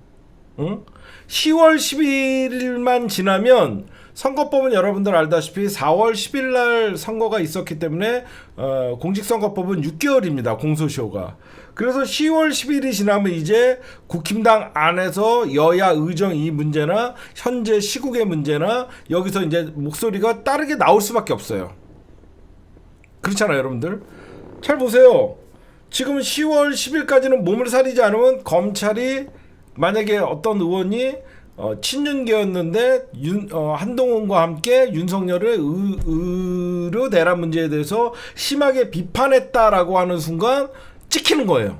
응? 10월 11일만 지나면 선거법은 여러분들 알다시피 4월 10일 날 선거가 있었기 때문에 공직선거법은 6개월입니다. 공소시효가. 그래서 10월 10일이 지나면 이제 국힘당 안에서 여야 의정 이 문제나 현재 시국의 문제나 여기서 이제 목소리가 다르게 나올 수밖에 없어요. 그렇잖아요, 여러분들. 잘 보세요. 지금 10월 10일까지는 몸을 사리지 않으면 검찰이 만약에 어떤 의원이 친윤계였는데 한동훈과 함께 윤석열의 의료 대란 문제에 대해서 심하게 비판했다라고 하는 순간 찍히는 거예요.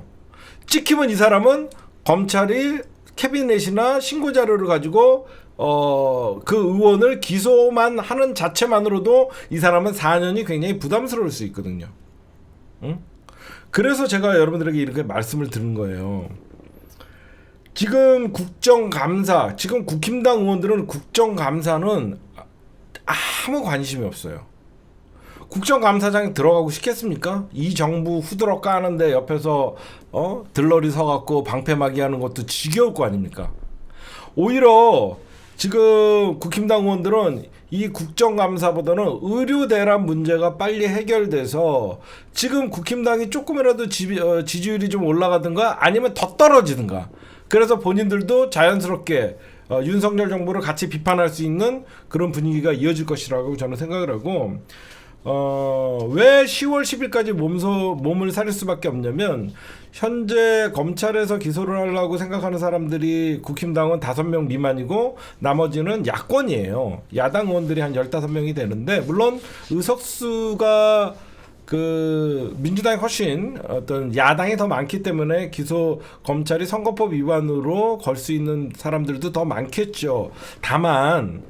찍히면 이 사람은 검찰이 캐비넷이나 신고 자료를 가지고 그 의원을 기소만 하는 자체만으로도 이 사람은 4년이 굉장히 부담스러울 수 있거든요. 응? 그래서 제가 여러분들에게 이렇게 말씀을 드린 거예요. 지금 국정감사, 지금 국힘당 의원들은 국정감사는 아무 관심이 없어요. 국정감사장에 들어가고 싶겠습니까? 이 정부 후드러 까는데 옆에서 들러리 서갖고 방패막이 하는 것도 지겨울 거 아닙니까? 오히려 지금 국힘당 의원들은 이 국정감사보다는 의료 대란 문제가 빨리 해결돼서 지금 국힘당이 조금이라도 지지율이 좀 올라가든가 아니면 더 떨어지든가, 그래서 본인들도 자연스럽게 윤석열 정부를 같이 비판할 수 있는 그런 분위기가 이어질 것이라고 저는 생각을 하고, 왜 10월 10일까지 몸을 사릴 수밖에 없냐면 현재 검찰에서 기소를 하려고 생각하는 사람들이 국힘당은 5명 미만이고 나머지는 야권이에요. 야당 의원들이 한 15명이 되는데, 물론 의석수가 그 민주당이 훨씬 어떤 야당이 더 많기 때문에 기소 검찰이 선거법 위반으로 걸 수 있는 사람들도 더 많겠죠. 다만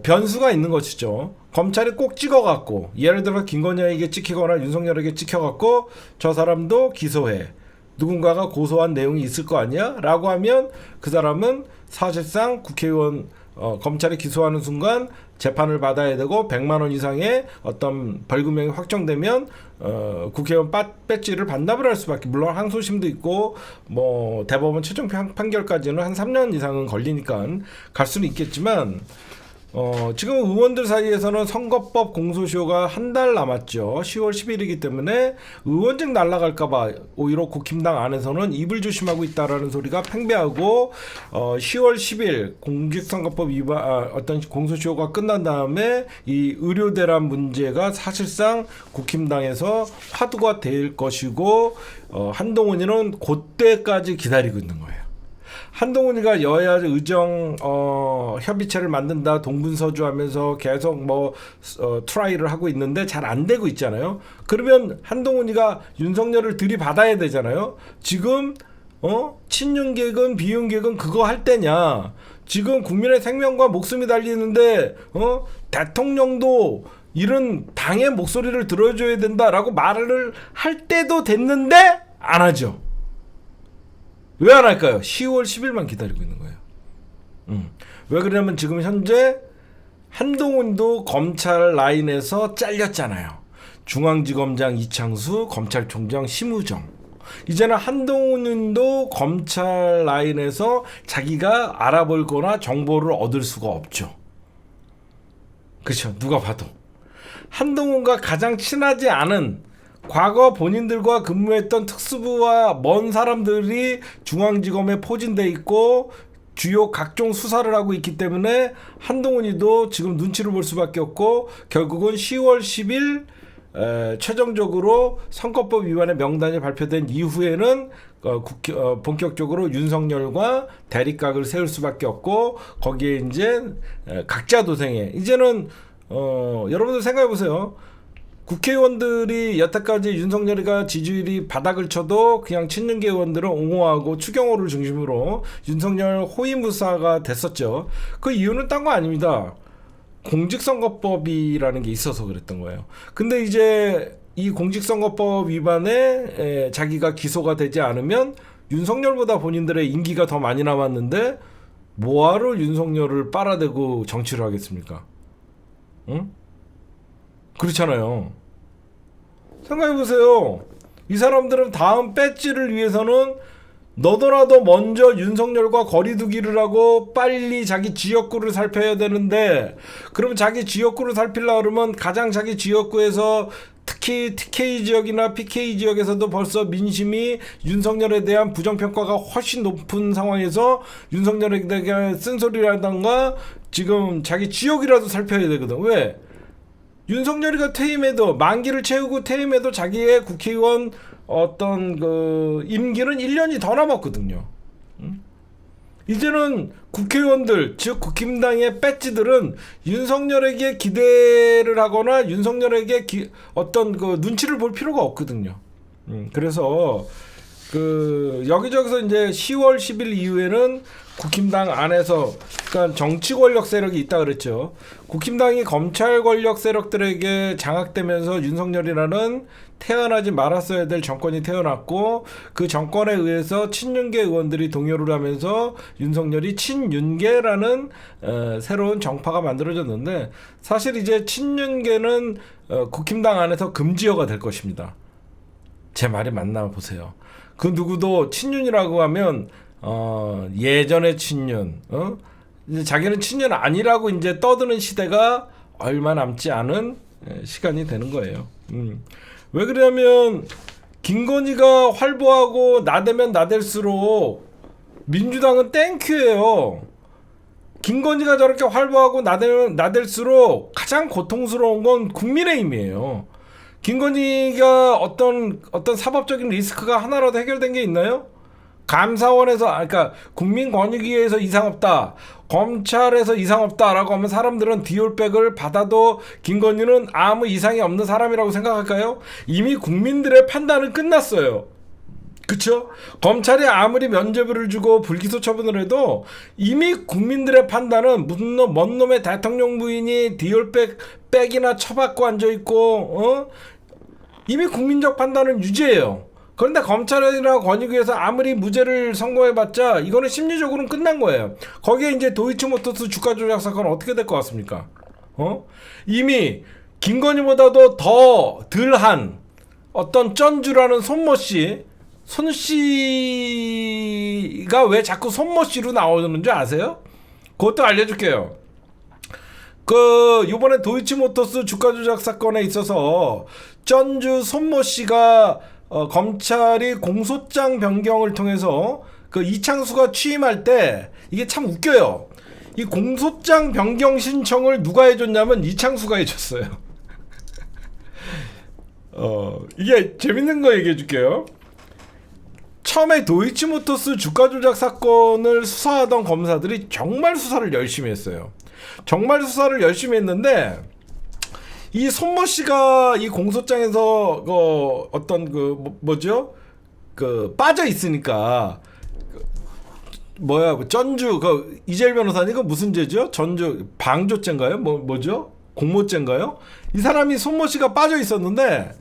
변수가 있는 것이죠. 검찰이 꼭 찍어갖고, 예를 들어 김건희에게 찍히거나 윤석열에게 찍혀갖고 저 사람도 기소해, 누군가가 고소한 내용이 있을 거 아니야? 라고 하면 그 사람은 사실상 국회의원 검찰이 기소하는 순간 재판을 받아야 되고 100만 원 이상의 어떤 벌금형이 확정되면 국회의원 배지를 반납을 할 수밖에, 물론 항소심도 있고 뭐 대법원 최종 판결까지는 한 3년 이상은 걸리니까 갈 수는 있겠지만 지금 의원들 사이에서는 선거법 공소시효가 한 달 남았죠. 10월 10일이기 때문에 의원직 날아갈까봐 오히려 국힘당 안에서는 입을 조심하고 있다라는 소리가 팽배하고, 10월 10일 공직선거법 위반 어떤 공소시효가 끝난 다음에 이 의료 대란 문제가 사실상 국힘당에서 화두가 될 것이고, 한동훈이는 그때까지 기다리고 있는 거예요. 한동훈이가 여야 의정 협의체를 만든다 동분서주하면서 계속 트라이를 하고 있는데 잘 안 되고 있잖아요. 그러면 한동훈이가 윤석열을 들이받아야 되잖아요. 지금 친윤계건 비윤계건 그거 할 때냐? 지금 국민의 생명과 목숨이 달리는데 대통령도 이런 당의 목소리를 들어줘야 된다라고 말을 할 때도 됐는데 안 하죠. 왜 안 할까요? 10월 10일만 기다리고 있는 거예요. 왜 그러냐면 지금 현재 한동훈도 검찰 라인에서 잘렸잖아요. 중앙지검장 이창수, 검찰총장 심우정. 이제는 한동훈도 검찰 라인에서 자기가 알아볼 거나 정보를 얻을 수가 없죠. 그렇죠. 누가 봐도. 한동훈과 가장 친하지 않은 과거 본인들과 근무했던 특수부와 먼 사람들이 중앙지검에 포진돼 있고 주요 각종 수사를 하고 있기 때문에 한동훈이도 지금 눈치를 볼 수밖에 없고 결국은 10월 10일 최종적으로 선거법 위반의 명단이 발표된 이후에는 본격적으로 윤석열과 대립각을 세울 수밖에 없고 거기에 이제 각자 도생에 이제는 여러분들 생각해 보세요. 국회의원들이 여태까지 윤석열이가 지지율이 바닥을 쳐도 그냥 친윤계 의원들은 옹호하고 추경호를 중심으로 윤석열 호위무사가 됐었죠. 그 이유는 딴 거 아닙니다. 공직선거법이라는 게 있어서 그랬던 거예요. 근데 이제 이 공직선거법 위반에 자기가 기소가 되지 않으면 윤석열보다 본인들의 임기가 더 많이 남았는데 뭐하러 윤석열을 빨아대고 정치를 하겠습니까? 응? 그렇잖아요. 생각해보세요. 이 사람들은 다음 배지를 위해서는 너도나도 먼저 윤석열과 거리두기를 하고 빨리 자기 지역구를 살펴야 되는데 그럼 자기 지역구를 살피려고 그러면 가장 자기 지역구에서 특히 TK 지역이나 PK 지역에서도 벌써 민심이 윤석열에 대한 부정평가가 훨씬 높은 상황에서 윤석열에 대한 쓴소리라던가 지금 자기 지역이라도 살펴야 되거든. 왜? 윤석열이가 퇴임해도 만기를 채우고 퇴임해도 자기의 국회의원 어떤 그 임기는 1년이 더 남았거든요. 이제는 국회의원들 즉 국힘당의 배지들은 윤석열에게 기대를 하거나 윤석열에게 어떤 그 눈치를 볼 필요가 없거든요. 그래서 그 여기저기서 이제 10월 10일 이후에는 국힘당 안에서 그러니까 정치 권력 세력이 있다 그랬죠. 국힘당이 검찰 권력 세력들에게 장악되면서 윤석열이라는 태어나지 말았어야 될 정권이 태어났고 그 정권에 의해서 친윤계 의원들이 동요를 하면서 윤석열이 친윤계라는 새로운 정파가 만들어졌는데 사실 이제 친윤계는 국힘당 안에서 금지어가 될 것입니다. 제 말이 맞나 보세요. 그 누구도 친윤이라고 하면 예전의 친윤, 이제 자기는 친윤 아니라고 이제 떠드는 시대가 얼마 남지 않은 시간이 되는 거예요. 왜 그러냐면 김건희가 활보하고 나대면 나댈수록 민주당은 땡큐예요. 김건희가 저렇게 활보하고 나댈수록 가장 고통스러운 건 국민의힘이에요. 김건희가 어떤 사법적인 리스크가 하나라도 해결된 게 있나요? 감사원에서 그러니까 국민권익위에서 이상 없다, 검찰에서 이상 없다라고 하면 사람들은 디올백을 받아도 김건희는 아무 이상이 없는 사람이라고 생각할까요? 이미 국민들의 판단은 끝났어요. 그쵸? 검찰이 아무리 면죄부를 주고 불기소 처분을 해도 이미 국민들의 판단은 무슨 먼 놈의 대통령 부인이 디올백이나 처받고 앉아있고 이미 국민적 판단은 유죄예요. 그런데 검찰이나 권익위에서 아무리 무죄를 선고해봤자 이거는 심리적으로는 끝난 거예요. 거기에 이제 도이치모터스 주가 조작 사건 어떻게 될 것 같습니까? 이미 김건희보다도 더 덜한 어떤 쩐주라는 손모씨 손씨가 왜 자꾸 손모씨로 나오는 줄 아세요? 그것도 알려줄게요. 요번에 도이치모터스 주가 조작 사건에 있어서 쩐주 손모씨가 검찰이 공소장 변경을 통해서 그 이창수가 취임할 때 이게 참 웃겨요. 이 공소장 변경 신청을 누가 해줬냐면 이창수가 해줬어요. 이게 재밌는 거 얘기해 줄게요. 처음에 도이치모터스 주가 조작 사건을 수사하던 검사들이 정말 수사를 열심히 했어요. 정말 수사를 열심히 했는데 이 손모 씨가 이 공소장에서 어떤 뭐죠? 빠져 있으니까 쩐주 이재일 변호사님 그 무슨 죄죠? 전주 방조죄인가요? 뭐죠? 공모죄인가요? 이 사람이 손모 씨가 빠져 있었는데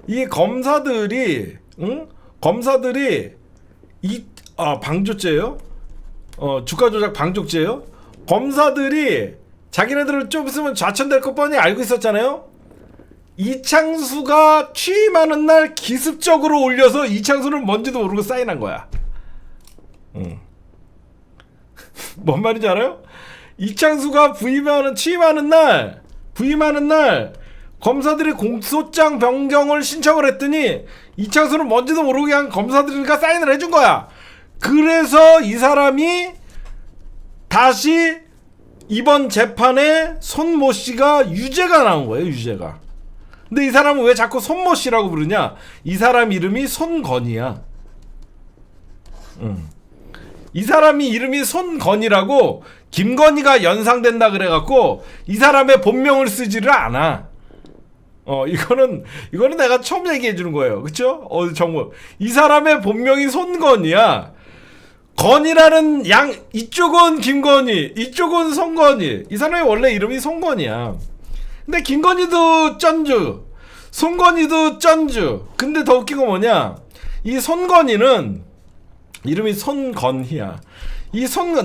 이 검사들이 방조죄요? 주가 조작 방조죄요? 검사들이 자기네들을 좀 있으면 좌천될 것 뻔히 알고 있었잖아요. 이창수가 취임하는 날 기습적으로 올려서 이창수는 뭔지도 모르고 사인한 거야. 뭔 말인지 알아요? 이창수가 취임하는 날 검사들이 공소장 변경을 신청을 했더니 이창수는 뭔지도 모르고 그냥 검사들이니까 사인을 해준 거야. 그래서 이 사람이 다시 이번 재판에 손모 씨가 유죄가 나온 거예요. 유죄가. 근데 이 사람은 왜 자꾸 손모 씨라고 부르냐? 이 사람 이름이 손건이야. 이 사람이 이름이 손건이라고 김건희가 연상된다 그래갖고 이 사람의 본명을 쓰지를 않아. 이거는 내가 처음 얘기해 주는 거예요. 그쵸? 정보. 이 사람의 본명이 손건이야. 건이라는 이쪽은 김건희, 이쪽은 손건희. 이 사람이 원래 이름이 손건이야. 근데 김건희도 쩐주, 손건희도 쩐주. 근데 더 웃긴 건 뭐냐? 이 손건희는 이름이 손건희야.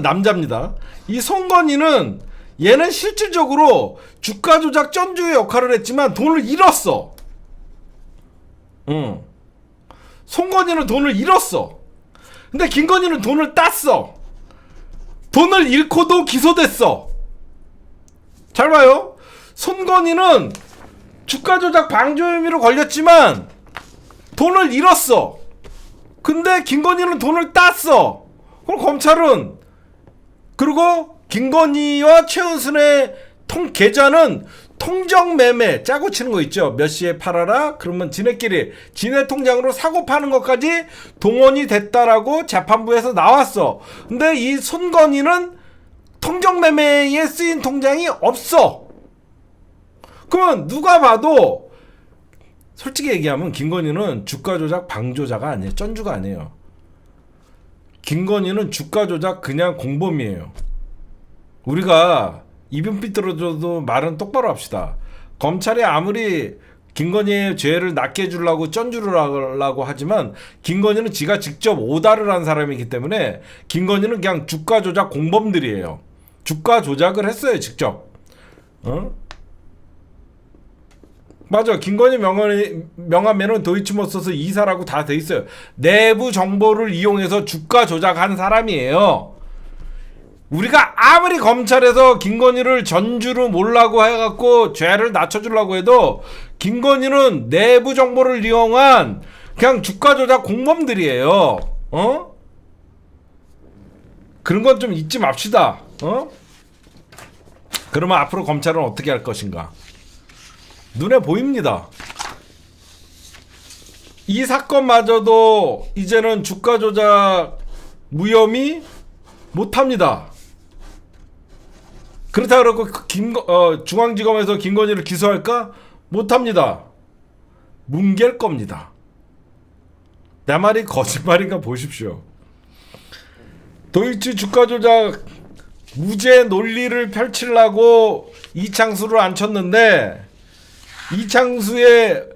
남자입니다. 이 손건희는 얘는 실질적으로 주가 조작 쩐주의 역할을 했지만 돈을 잃었어. 손건희는 돈을 잃었어. 근데 김건희는 돈을 땄어. 돈을 잃고도 기소됐어. 잘 봐요. 손건희는 주가 조작 방조 혐의로 걸렸지만 돈을 잃었어. 근데 김건희는 돈을 땄어. 그럼 검찰은 그리고 김건희와 최은순의 계좌는 통정매매 짜고 치는 거 있죠. 몇 시에 팔아라. 그러면 지네 통장으로 사고 파는 것까지 동원이 됐다라고 재판부에서 나왔어. 근데 이 손건희는 통정매매에 쓰인 통장이 없어. 그러면 누가 봐도 솔직히 얘기하면 김건희는 주가 조작 방조자가 아니에요. 쩐주가 아니에요. 김건희는 주가 조작 그냥 공범이에요. 우리가 입은 삐뚤어져도 말은 똑바로 합시다. 검찰이 아무리 김건희의 죄를 낫게 해주려고 쩐주를 하려고 하지만 김건희는 지가 직접 오다를 한 사람이기 때문에 김건희는 그냥 주가 조작 공범들이에요. 주가 조작을 했어요. 직접. 맞아. 김건희 명함에는 도이치모터스 이사라고 다 돼 있어요. 내부 정보를 이용해서 주가 조작한 사람이에요. 우리가 아무리 검찰에서 김건희를 전주로 몰라고 해갖고 죄를 낮춰주려고 해도 김건희는 내부 정보를 이용한 그냥 주가 조작 공범들이에요. 그런 건 좀 잊지 맙시다. 그러면 앞으로 검찰은 어떻게 할 것인가? 눈에 보입니다. 이 사건마저도 이제는 주가 조작 무혐의 못합니다. 그렇다 그러고 중앙지검에서 김건희를 기소할까? 못합니다. 뭉갤 겁니다. 내 말이 거짓말인가 보십시오. 도이치 주가 조작 무죄 논리를 펼치려고 이창수를 앉혔는데 이창수의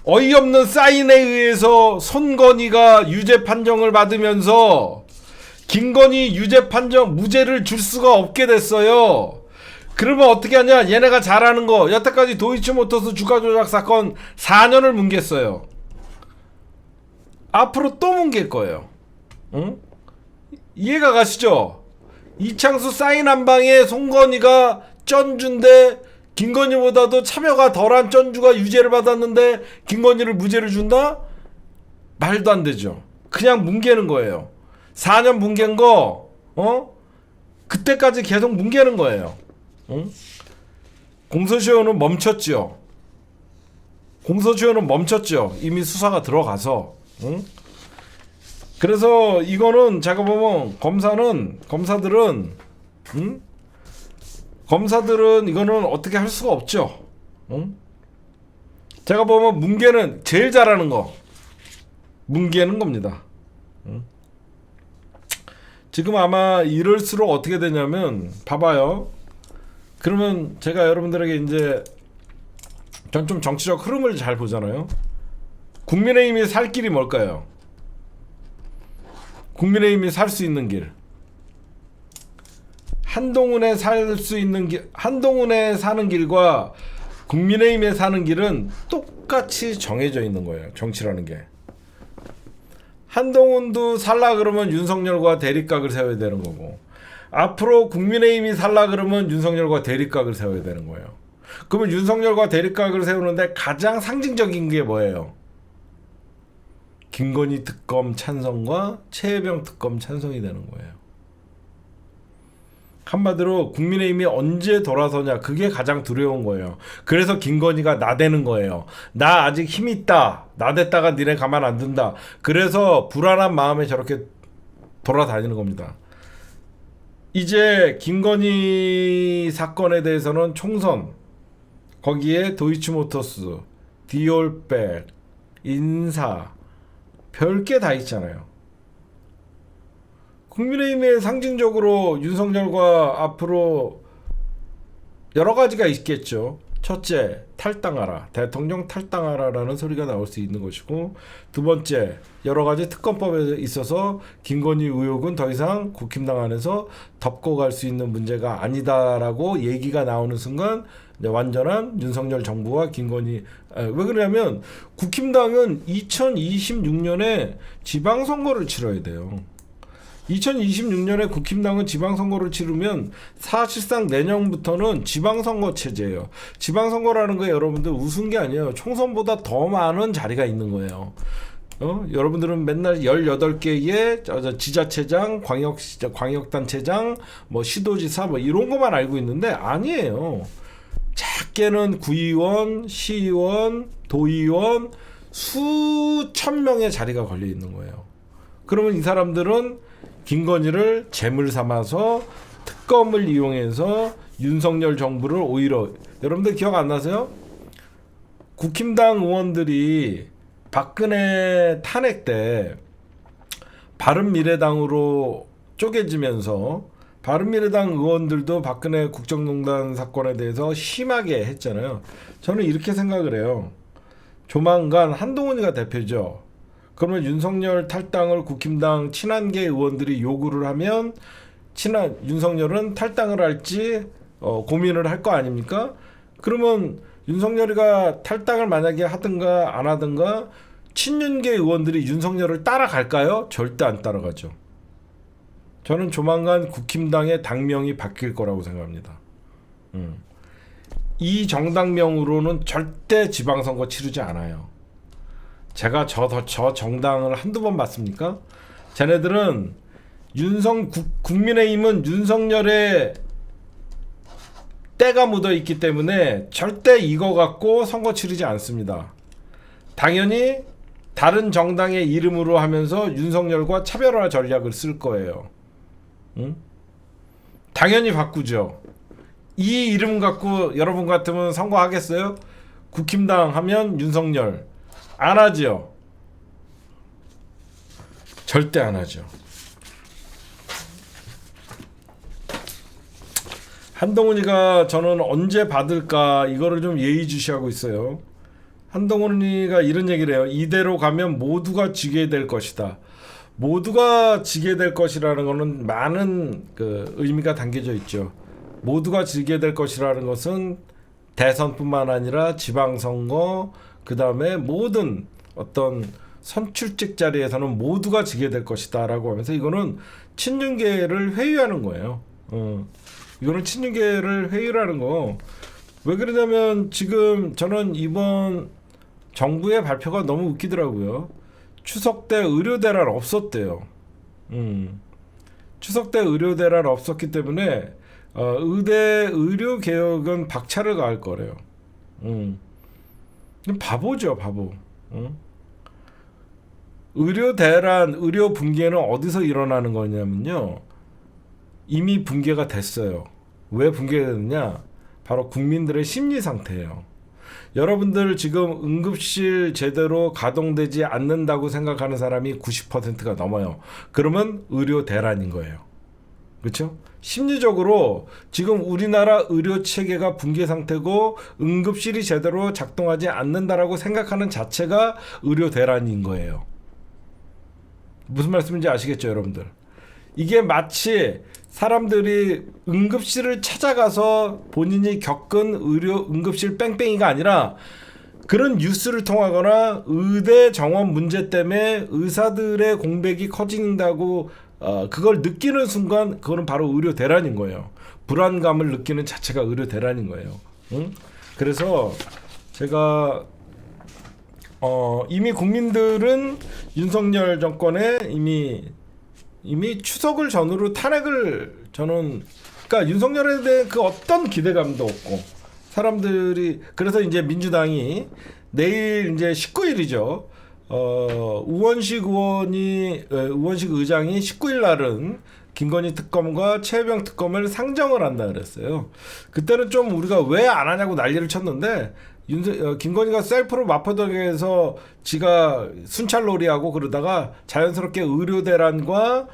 어이없는 사인에 의해서 손건희가 유죄 판정을 받으면서 김건희 유죄 판정 무죄를 줄 수가 없게 됐어요. 그러면 어떻게 하냐? 얘네가 잘하는 거 여태까지 도이치모터스 주가 조작 사건 4년을 뭉갰어요. 앞으로 또 뭉갤 거예요. 응? 이해가 가시죠? 이창수 사인 한 방에 손건희가 쩐주인데 김건희보다도 참여가 덜한 쩐주가 유죄를 받았는데 김건희를 무죄를 준다? 말도 안 되죠. 그냥 뭉개는 거예요. 4년 뭉갠 거 그때까지 계속 뭉개는 거예요. 공소시효는 멈췄죠. 이미 수사가 들어가서. 그래서 이거는 제가 보면 검사들은 이거는 어떻게 할 수가 없죠. 제가 보면 뭉개는 제일 잘하는 거 뭉개는 겁니다. 지금 아마 이럴수록 어떻게 되냐면 봐봐요. 그러면 제가 여러분들에게 이제 전 좀 정치적 흐름을 잘 보잖아요. 국민의힘이 살 길이 뭘까요? 국민의힘이 살 수 있는 길. 한동훈에 살 수 있는 길, 한동훈에 사는 길과 국민의힘에 사는 길은 똑같이 정해져 있는 거예요. 정치라는 게. 한동훈도 살라 그러면 윤석열과 대립각을 세워야 되는 거고, 앞으로 국민의힘이 살라 그러면 윤석열과 대립각을 세워야 되는 거예요. 그러면 윤석열과 대립각을 세우는데 가장 상징적인 게 뭐예요? 김건희 특검 찬성과 최혜병 특검 찬성이 되는 거예요. 한마디로 국민의힘이 언제 돌아서냐, 그게 가장 두려운 거예요. 그래서 김건희가 나대는 거예요. 나 아직 힘 있다, 나댔다가 니네 가만 안 둔다. 그래서 불안한 마음에 저렇게 돌아다니는 겁니다. 이제 김건희 사건에 대해서는 총선, 거기에 도이치모터스, 디올백, 인사, 별게 다 있잖아요. 국민의힘에 상징적으로 윤석열과 앞으로 여러 가지가 있겠죠. 첫째, 탈당하라. 대통령 탈당하라라는 소리가 나올 수 있는 것이고, 두 번째, 여러 가지 특검법에 있어서 김건희 의혹은 더 이상 국힘당 안에서 덮고 갈 수 있는 문제가 아니다라고 얘기가 나오는 순간 완전한 윤석열 정부와 김건희, 왜 그러냐면 국힘당은 2026년에 지방선거를 치러야 돼요. 2026년에 국힘당은 지방선거를 치르면 사실상 내년부터는 지방선거 체제예요. 지방선거라는 게 여러분들 우스운 게 아니에요. 총선보다 더 많은 자리가 있는 거예요. 여러분들은 맨날 18개의 지자체장, 광역단체장, 뭐 시도지사 뭐 이런 것만 알고 있는데 아니에요. 작게는 구의원, 시의원, 도의원 수천 명의 자리가 걸려 있는 거예요. 그러면 이 사람들은 김건희를 재물 삼아서 특검을 이용해서 윤석열 정부를 오히려, 여러분들 기억 안 나세요? 국힘당 의원들이 박근혜 탄핵 때 바른미래당으로 쪼개지면서 바른미래당 의원들도 박근혜 국정농단 사건에 대해서 심하게 했잖아요. 저는 이렇게 생각을 해요. 조만간 한동훈이가 대표죠. 그러면 윤석열 탈당을 국힘당 친한계 의원들이 요구를 하면 윤석열은 탈당을 할지 고민을 할 거 아닙니까? 그러면 윤석열이가 탈당을 만약에 하든가 안 하든가 친윤계 의원들이 윤석열을 따라갈까요? 절대 안 따라가죠. 저는 조만간 국힘당의 당명이 바뀔 거라고 생각합니다. 이 정당명으로는 절대 지방선거 치르지 않아요. 제가 저 정당을 한두 번 봤습니까? 쟤네들은 국민의힘은 윤석열의 때가 묻어 있기 때문에 절대 이거 갖고 선거 치르지 않습니다. 당연히 다른 정당의 이름으로 하면서 윤석열과 차별화 전략을 쓸 거예요. 응? 당연히 바꾸죠. 이 이름 갖고 여러분 같으면 선거하겠어요? 국힘당 하면 윤석열. 안 하죠. 절대 안 하죠. 한동훈이가 저는 언제 받을까 이거를 좀 예의주시하고 있어요. 한동훈이가 이런 얘기를 해요. 이대로 가면 모두가 지게 될 것이다. 모두가 지게 될 것이라는 것은 많은 의미가 담겨져 있죠. 모두가 지게 될 것이라는 것은 대선뿐만 아니라 지방선거, 그 다음에 모든 어떤 선출직 자리에서는 모두가 지게 될 것이다 라고 하면서 이거는 친윤계를 회유하는 거예요. 이거는 친윤계를 회유하는 거. 왜 그러냐면 지금 저는 이번 정부의 발표가 너무 웃기더라고요. 추석 때 의료대란 없었대요. 추석 때 의료대란 없었기 때문에 의료개혁은 박차를 가할 거래요. 바보죠, 바보. 의료대란, 의료 붕괴는 어디서 일어나는 거냐면요. 이미 붕괴가 됐어요. 왜 붕괴가 됐느냐? 바로 국민들의 심리 상태예요. 여러분들 지금 응급실 제대로 가동되지 않는다고 생각하는 사람이 90%가 넘어요. 그러면 의료 대란인 거예요. 그렇죠? 심리적으로 지금 우리나라 의료 체계가 붕괴 상태고 응급실이 제대로 작동하지 않는다라고 생각하는 자체가 의료 대란인 거예요. 무슨 말씀인지 아시겠죠, 여러분들? 이게 마치 사람들이 응급실을 찾아가서 본인이 겪은 의료 응급실 뺑뺑이가 아니라 그런 뉴스를 통하거나 의대 정원 문제 때문에 의사들의 공백이 커진다고 그걸 느끼는 순간 그거는 바로 의료 대란인 거예요. 불안감을 느끼는 자체가 의료 대란인 거예요. 응? 그래서 제가 이미 국민들은 윤석열 정권에 이미 추석을 전후로 탄핵을 저는 그러니까 윤석열에 대한 그 어떤 기대감도 없고 사람들이 그래서 이제 민주당이 내일 이제 19일이죠. 우원식 의장이 19일 날은 김건희 특검과 최혜병 특검을 상정을 한다 그랬어요. 그때는 좀 우리가 왜 안 하냐고 난리를 쳤는데 김건희가 셀프로 마포동에서 지가 순찰놀이하고 그러다가 자연스럽게 의료대란과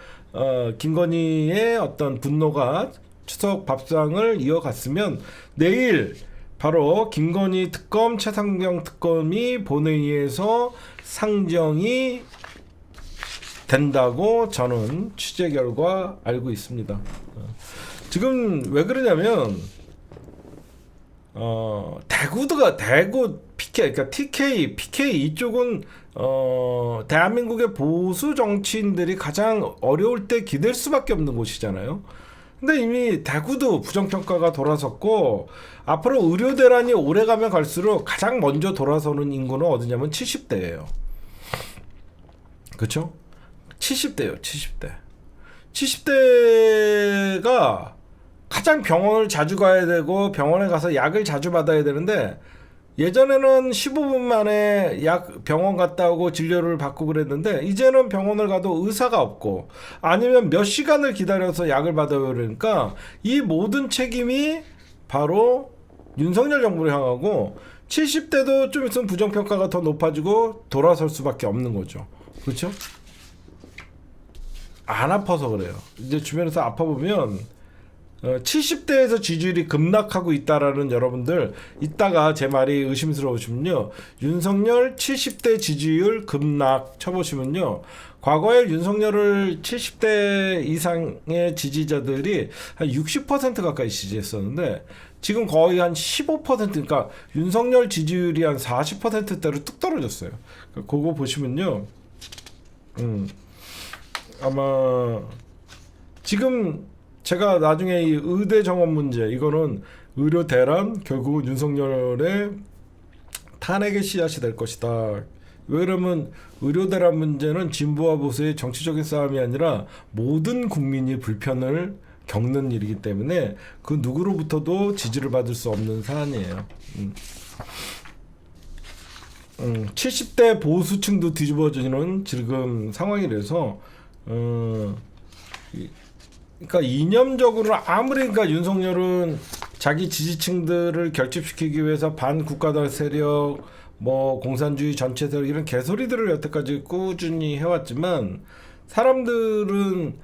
김건희의 어떤 분노가 추석 밥상을 이어갔으면 내일 바로 김건희 특검, 최상병 특검이 본회의에서 상정이 된다고 저는 취재 결과 알고 있습니다. 지금 왜 그러냐면 대구 PK 그러니까 TK, PK 이쪽은 대한민국의 보수 정치인들이 가장 어려울 때 기댈 수밖에 없는 곳이잖아요. 근데 이미 대구도 부정평가가 돌아섰고 앞으로 의료 대란이 오래가면 갈수록 가장 먼저 돌아서는 인구는 어디냐면 70대예요. 그렇죠? 70대예요. 70대. 70대가 가장 병원을 자주 가야 되고 병원에 가서 약을 자주 받아야 되는데 예전에는 15분 만에 병원 갔다 오고 진료를 받고 그랬는데 이제는 병원을 가도 의사가 없고 아니면 몇 시간을 기다려서 약을 받아야 그러니까 이 모든 책임이 바로 윤석열 정부를 향하고 70대도 좀 있으면 부정평가가 더 높아지고 돌아설 수밖에 없는 거죠. 그렇죠? 안 아파서 그래요. 이제 주변에서 아파보면 70대에서 지지율이 급락하고 있다라는 여러분들 이따가 제 말이 의심스러우시면요 윤석열 70대 지지율 급락 쳐보시면요 과거에 윤석열을 70대 이상의 지지자들이 한 60% 가까이 지지했었는데 지금 거의 한 15% 그러니까 윤석열 지지율이 한 40%대로 뚝 떨어졌어요. 그거 보시면요 아마 지금 제가 나중에 이 의대 정원 문제 이거는 의료 대란 결국 윤석열의 탄핵의 씨앗이 될 것이다. 왜냐면 의료 대란 문제는 진보와 보수의 정치적인 싸움이 아니라 모든 국민이 불편을 겪는 일이기 때문에 그 누구로부터도 지지를 받을 수 없는 사안이에요. 70대 보수층도 뒤집어지는 지금 상황이라서 그러니까 이념적으로 아무리 그러니까 윤석열은 자기 지지층들을 결집시키기 위해서 반국가다 세력, 뭐 공산주의 전체 세력 이런 개소리들을 여태까지 꾸준히 해왔지만 사람들은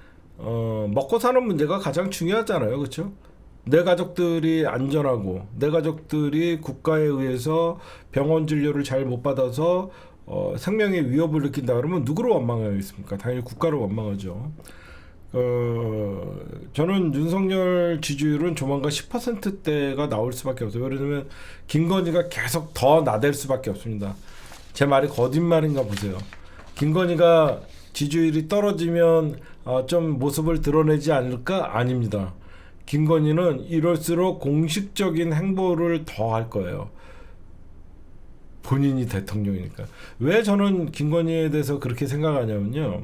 먹고 사는 문제가 가장 중요하잖아요, 그렇죠? 내 가족들이 안전하고 내 가족들이 국가에 의해서 병원 진료를 잘 못 받아서 생명의 위협을 느낀다 그러면 누구를 원망하겠습니까? 당연히 국가를 원망하죠. 저는 윤석열 지지율은 조만간 10%대가 나올 수밖에 없어요. 왜냐면 김건희가 계속 더 나댈 수밖에 없습니다. 제 말이 거짓말인가 보세요. 김건희가 지지율이 떨어지면 좀 모습을 드러내지 않을까? 아닙니다. 김건희는 이럴수록 공식적인 행보를 더 할 거예요. 본인이 대통령이니까. 왜 저는 김건희에 대해서 그렇게 생각하냐면요.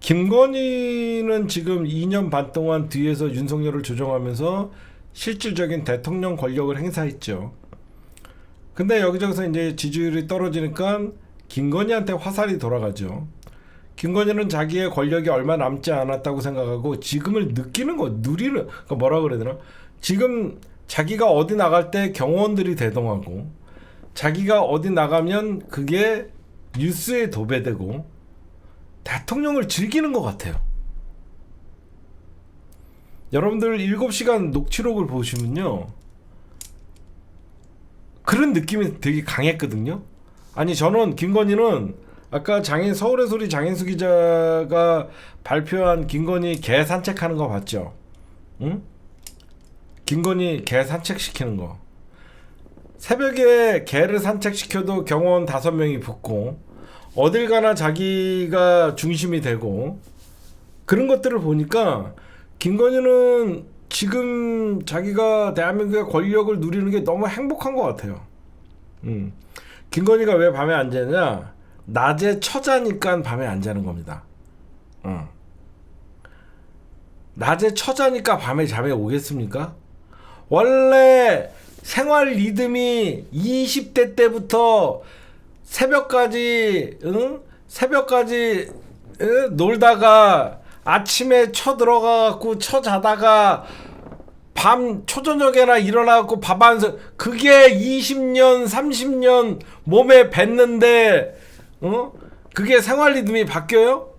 김건희는 지금 2년 반 동안 뒤에서 윤석열을 조정하면서 실질적인 대통령 권력을 행사했죠. 근데 여기저기서 이제 지지율이 떨어지니까 김건희한테 화살이 돌아가죠. 김건희는 자기의 권력이 얼마 남지 않았다고 생각하고 지금을 느끼는 거, 누리는, 그러니까 뭐라 그래야 되나? 지금 자기가 어디 나갈 때 경호원들이 대동하고 자기가 어디 나가면 그게 뉴스에 도배되고 대통령을 즐기는 것 같아요. 여러분들 7시간 녹취록을 보시면요, 그런 느낌이 되게 강했거든요. 아니, 저는 김건희는 아까 서울의 소리 장인수 기자가 발표한 김건희 개 산책하는 거 봤죠? 응? 김건희 개 산책시키는 거. 새벽에 개를 산책시켜도 경호원 5명이 붙고 어딜 가나 자기가 중심이 되고, 그런 것들을 보니까 김건희는 지금 자기가 대한민국의 권력을 누리는 게 너무 행복한 것 같아요. 김건희가 왜 밤에 안 자냐? 낮에 처자니까 밤에 안 자는 겁니다. 낮에 처자니까 밤에 잠에 오겠습니까? 원래 생활 리듬이 20대 때부터 새벽까지 놀다가 아침에 쳐 들어가갖고 쳐 자다가 밤 초저녁에나 일어나갖고 밥 안 사, 그게 20년 30년 몸에 뱄는데 그게 생활 리듬이 바뀌어요?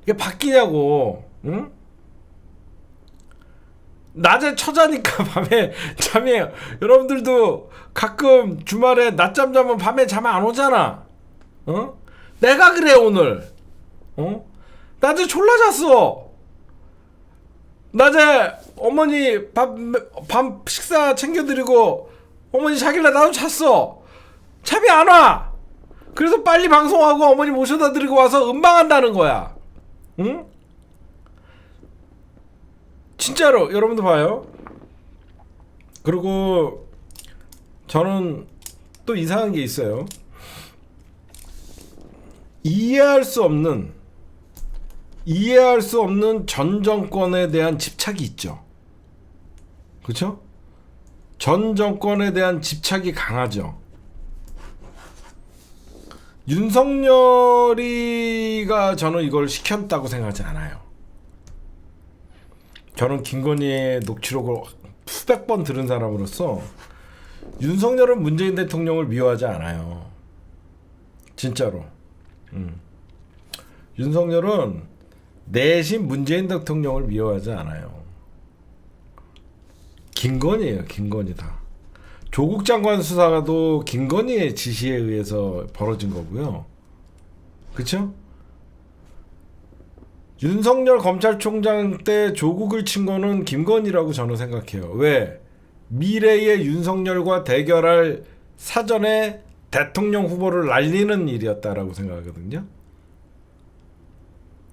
이게 바뀌냐고. 응? 낮에 처자니까 밤에 잠이, 여러분들도 가끔 주말에 낮잠 자면 밤에 잠 안 오잖아. 내가 그래 오늘. 낮에 졸라 잤어. 낮에 어머니 밤 식사 챙겨드리고 어머니 자길래 나도 잤어. 잠이 안 와. 그래서 빨리 방송하고 어머니 모셔다 드리고 와서 음방한다는 거야. 응? 진짜로 여러분들 봐요. 그리고 저는 또 이상한 게 있어요. 이해할 수 없는 전 정권에 대한 집착이 있죠. 그렇죠? 전 정권에 대한 집착이 강하죠. 윤석열이가 저는 이걸 시켰다고 생각하지 않아요. 저는 김건희의 녹취록을 수백 번 들은 사람으로서 윤석열은 문재인 대통령을 미워하지 않아요. 진짜로. 윤석열은 내심 문재인 대통령을 미워하지 않아요. 김건희예요. 김건희다. 조국 장관 수사도 김건희의 지시에 의해서 벌어진 거고요. 그쵸? 윤석열 검찰총장 때 조국을 친 거는 김건희라고 저는 생각해요. 왜? 미래의 윤석열과 대결할 사전에 대통령 후보를 날리는 일이었다라고 생각하거든요.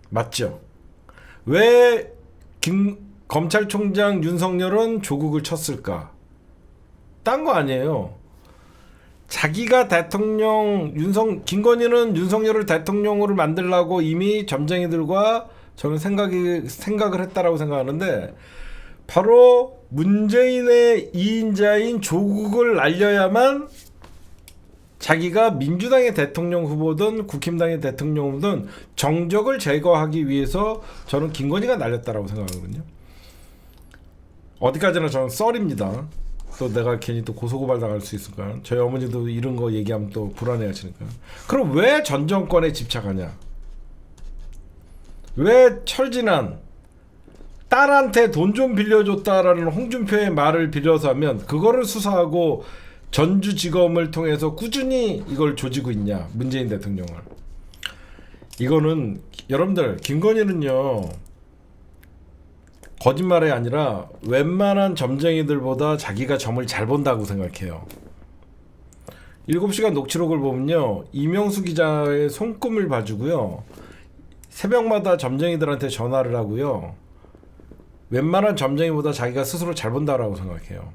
맞죠? 왜 검찰총장 윤석열은 조국을 쳤을까? 딴 거 아니에요. 자기가 김건희는 윤석열을 대통령으로 만들려고 이미 점쟁이들과 저는 생각을 했다라고 생각하는데, 바로 문재인의 2인자인 조국을 날려야만 자기가 민주당의 대통령 후보든 국힘당의 대통령 후보든 정적을 제거하기 위해서 저는 김건희가 날렸다라고 생각하거든요. 어디까지나 저는 썰입니다. 또 내가 괜히 또 고소고발 당할 수 있을까? 저희 어머니도 이런 거 얘기하면 또 불안해하시니까. 그럼 왜 전 정권에 집착하냐? 왜 철진한 딸한테 돈 좀 빌려줬다라는 홍준표의 말을 빌려서 하면 그거를 수사하고 전주지검을 통해서 꾸준히 이걸 조지고 있냐? 문재인 대통령을. 이거는 여러분들, 김건희는요, 거짓말이 아니라 웬만한 점쟁이들보다 자기가 점을 잘 본다고 생각해요. 7시간 녹취록을 보면요, 이명수 기자의 손금을 봐주고요, 새벽마다 점쟁이들한테 전화를 하고요, 웬만한 점쟁이보다 자기가 스스로 잘 본다라고 생각해요.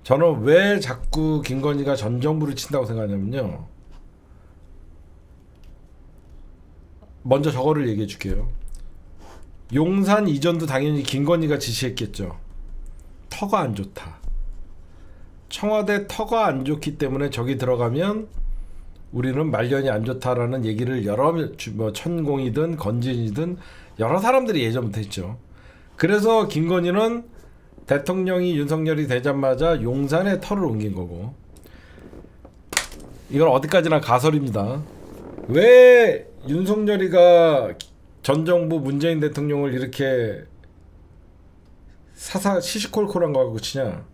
저는 왜 자꾸 김건희가 전 정부를 친다고 생각하냐면요, 먼저 저거를 얘기해 줄게요. 용산 이전도 당연히 김건희가 지시했겠죠. 터가 안 좋다. 청와대 터가 안 좋기 때문에 저기 들어가면 우리는 말년이 안 좋다라는 얘기를 여러 천공이든 건진이든 여러 사람들이 예전부터 했죠. 그래서 김건희는 대통령이 윤석열이 되자마자 용산에 터를 옮긴 거고, 이건 어디까지나 가설입니다. 왜 윤석열이가 전 정부 문재인 대통령을 이렇게 시시콜콜한 거 갖고 치냐?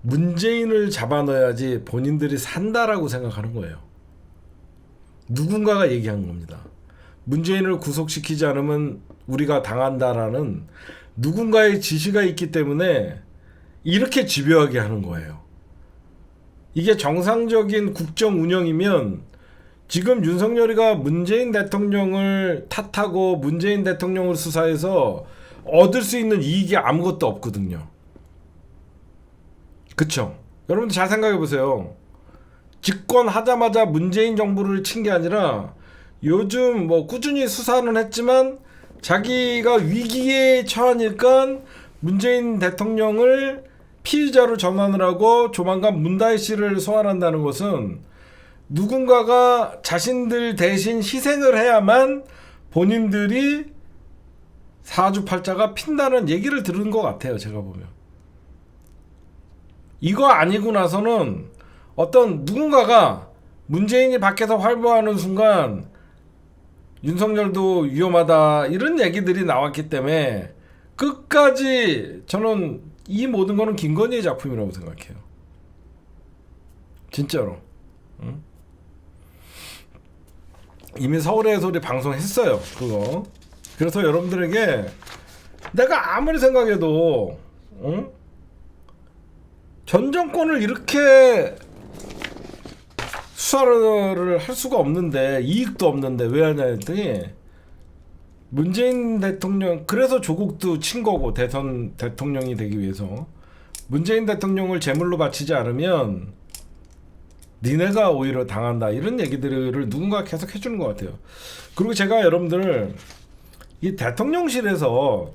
문재인을 잡아넣어야지 본인들이 산다라고 생각하는 거예요. 누군가가 얘기한 겁니다. 문재인을 구속시키지 않으면 우리가 당한다라는 누군가의 지시가 있기 때문에 이렇게 집요하게 하는 거예요. 이게 정상적인 국정 운영이면 지금 윤석열이가 문재인 대통령을 탓하고 문재인 대통령을 수사해서 얻을 수 있는 이익이 아무것도 없거든요. 그쵸? 여러분들 잘 생각해 보세요. 집권하자마자 문재인 정부를 친 게 아니라 요즘 뭐 꾸준히 수사는 했지만 자기가 위기에 처하니까 문재인 대통령을 피의자로 전환을 하고 조만간 문다혜 씨를 소환한다는 것은 누군가가 자신들 대신 희생을 해야만 본인들이 사주팔자가 핀다는 얘기를 들은 것 같아요. 제가 보면. 이거 아니고 나서는 어떤 누군가가 문재인이 밖에서 활보하는 순간 윤석열도 위험하다 이런 얘기들이 나왔기 때문에 끝까지 저는 이 모든 거는 김건희의 작품이라고 생각해요. 진짜로. 응? 이미 서울의 소리 방송했어요. 그거. 그래서 여러분들에게 내가 아무리 생각해도 응? 전 정권을 이렇게 수사를 할 수가 없는데 이익도 없는데 왜 하냐 했더니 문재인 대통령 그래서 조국도 친 거고 대선 대통령이 되기 위해서 문재인 대통령을 제물로 바치지 않으면 니네가 오히려 당한다 이런 얘기들을 누군가 계속 해주는 것 같아요. 그리고 제가 여러분들 이 대통령실에서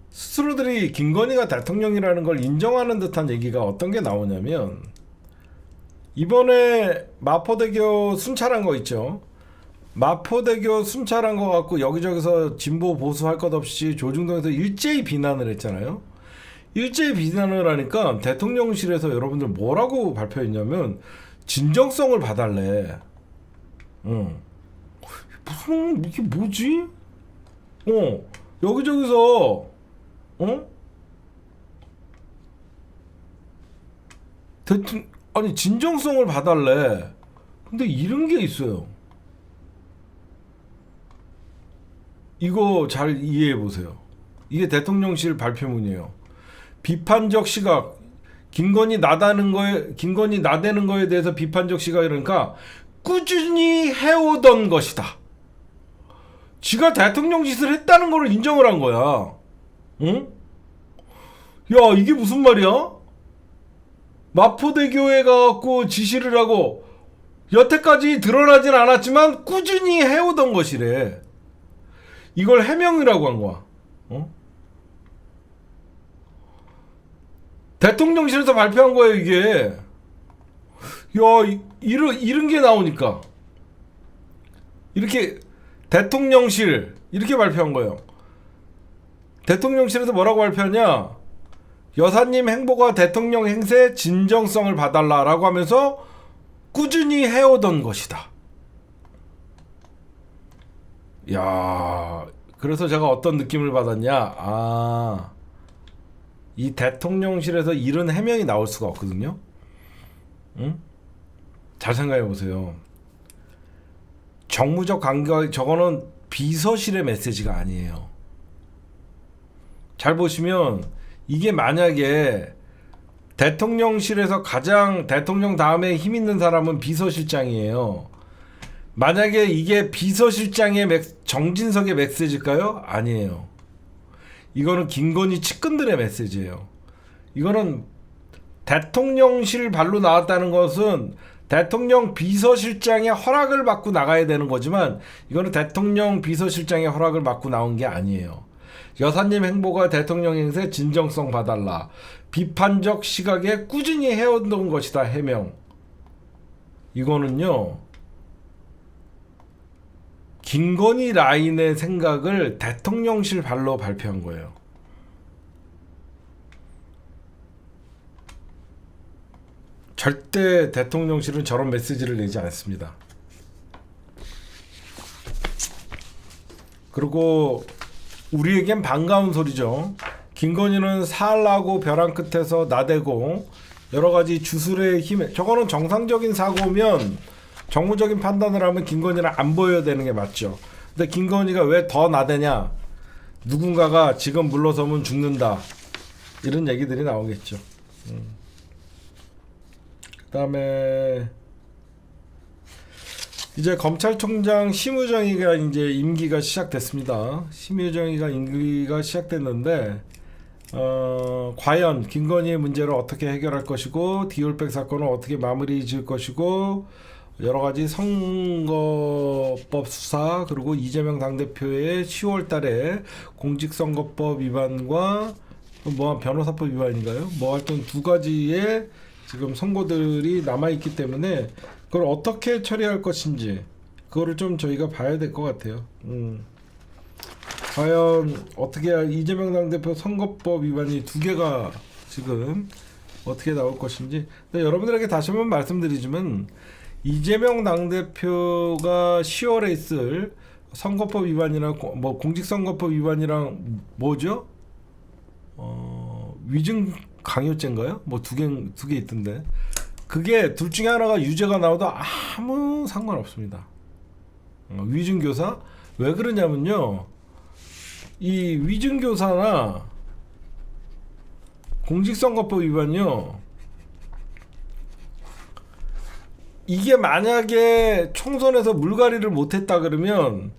스스로들이 김건희가 대통령이라는 걸 인정하는 듯한 얘기가 어떤 게 나오냐면 이번에 마포대교 순찰한 거 있죠. 마포대교 순찰한 거 갖고 여기저기서 진보 보수 할 것 없이 조중동에서 일제히 비난을 했잖아요. 일제히 비난을 하니까 대통령실에서 여러분들 뭐라고 발표했냐면 진정성을 봐달래. 무슨 이게 뭐지? 여기저기서 아니 진정성을 봐달래. 근데 이런 게 있어요. 이거 잘 이해해 보세요. 이게 대통령실 발표문이에요. 비판적 시각, 김건희 나대는 거에 대해서 비판적 시각이니까 꾸준히 해오던 것이다. 지가 대통령 짓을 했다는 걸 인정을 한 거야. 응? 야, 이게 무슨 말이야? 마포대교에 가갖고 지시를 하고 여태까지 드러나진 않았지만 꾸준히 해오던 것이래. 이걸 해명이라고 한 거야. 대통령실에서 발표한 거예요, 이게. 야, 이런 게 나오니까. 이렇게 대통령실 이렇게 발표한 거예요. 대통령실에서 뭐라고 발표하냐? 여사님 행보가 대통령 행세의 진정성을 봐달라라고 하면서 꾸준히 해오던 것이다. 야, 그래서 제가 어떤 느낌을 받았냐? 이 대통령실에서 이런 해명이 나올 수가 없거든요. 응? 잘 생각해 보세요. 정무적 관계 저거는 비서실의 메시지가 아니에요. 잘 보시면 이게 만약에 대통령실에서 가장 대통령 다음에 힘 있는 사람은 비서실장이에요. 만약에 이게 비서실장의 정진석의 메시지일까요? 아니에요. 이거는 김건희 측근들의 메시지예요. 이거는 대통령실 발로 나왔다는 것은 대통령 비서실장의 허락을 받고 나가야 되는 거지만 이거는 대통령 비서실장의 허락을 받고 나온 게 아니에요. 여사님 행보가 대통령 행세 진정성 봐달라. 비판적 시각에 꾸준히 해오던 것이다. 해명. 이거는요. 김건희 라인의 생각을 대통령실 발로 발표한 거예요. 절대 대통령실은 저런 메시지를 내지 않습니다. 그리고 우리에겐 반가운 소리죠. 김건희는 살라고 벼랑 끝에서 나대고 여러 가지 주술의 힘에, 저거는 정상적인 사고면 정무적인 판단을 하면 김건희는 안 보여야 되는 게 맞죠. 근데 김건희가 왜 더 나대냐? 누군가가 지금 물러서면 죽는다, 이런 얘기들이 나오겠죠. 그다음에 이제 검찰총장 심우정이가 이제 임기가 시작됐습니다. 심우정이가 임기가 시작됐는데 과연 김건희의 문제를 어떻게 해결할 것이고 디올백 사건을 어떻게 마무리 지을 것이고 여러 가지 선거법 수사, 그리고 이재명 당대표의 10월 달에 공직선거법 위반과 뭐 변호사법 위반인가요? 뭐 하여튼 두 가지의 지금 선고들이 남아있기 때문에 그걸 어떻게 처리할 것인지 그거를 좀 저희가 봐야 될 것 같아요. 과연 어떻게 이재명 당대표 선거법 위반이 두 개가 지금 어떻게 나올 것인지. 근데 여러분들에게 다시 한번 말씀드리지만 이재명 당대표가 10월에 있을 선거법 위반이나 뭐 공직선거법 위반이랑 뭐죠? 위증 강요죄인가요? 뭐 두 개 있던데. 그게 둘 중에 하나가 유죄가 나와도 아무 상관없습니다. 위증교사? 왜 그러냐면요, 이 위증교사나 공직선거법 위반이요, 이게 만약에 총선에서 물갈이를 못했다 그러면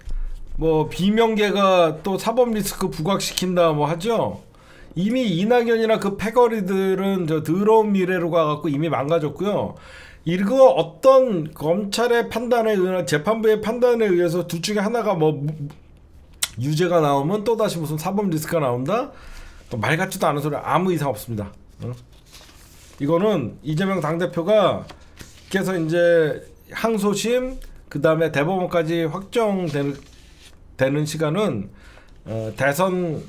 뭐 비명계가 또 사법 리스크 부각시킨다 뭐 하죠. 이미 이낙연이나 그 패거리들은 저 더러운 미래로 가갖고 이미 망가졌고요. 이거 어떤 검찰의 판단에 의한, 재판부의 판단에 의해서 둘 중에 하나가 뭐 유죄가 나오면 또다시 무슨 사법 리스크가 나온다? 말 같지도 않은 소리, 아무 이상 없습니다. 이거는 이재명 당대표가 그래서 이제 항소심, 그 다음에 대법원까지 확정되는 시간은 대선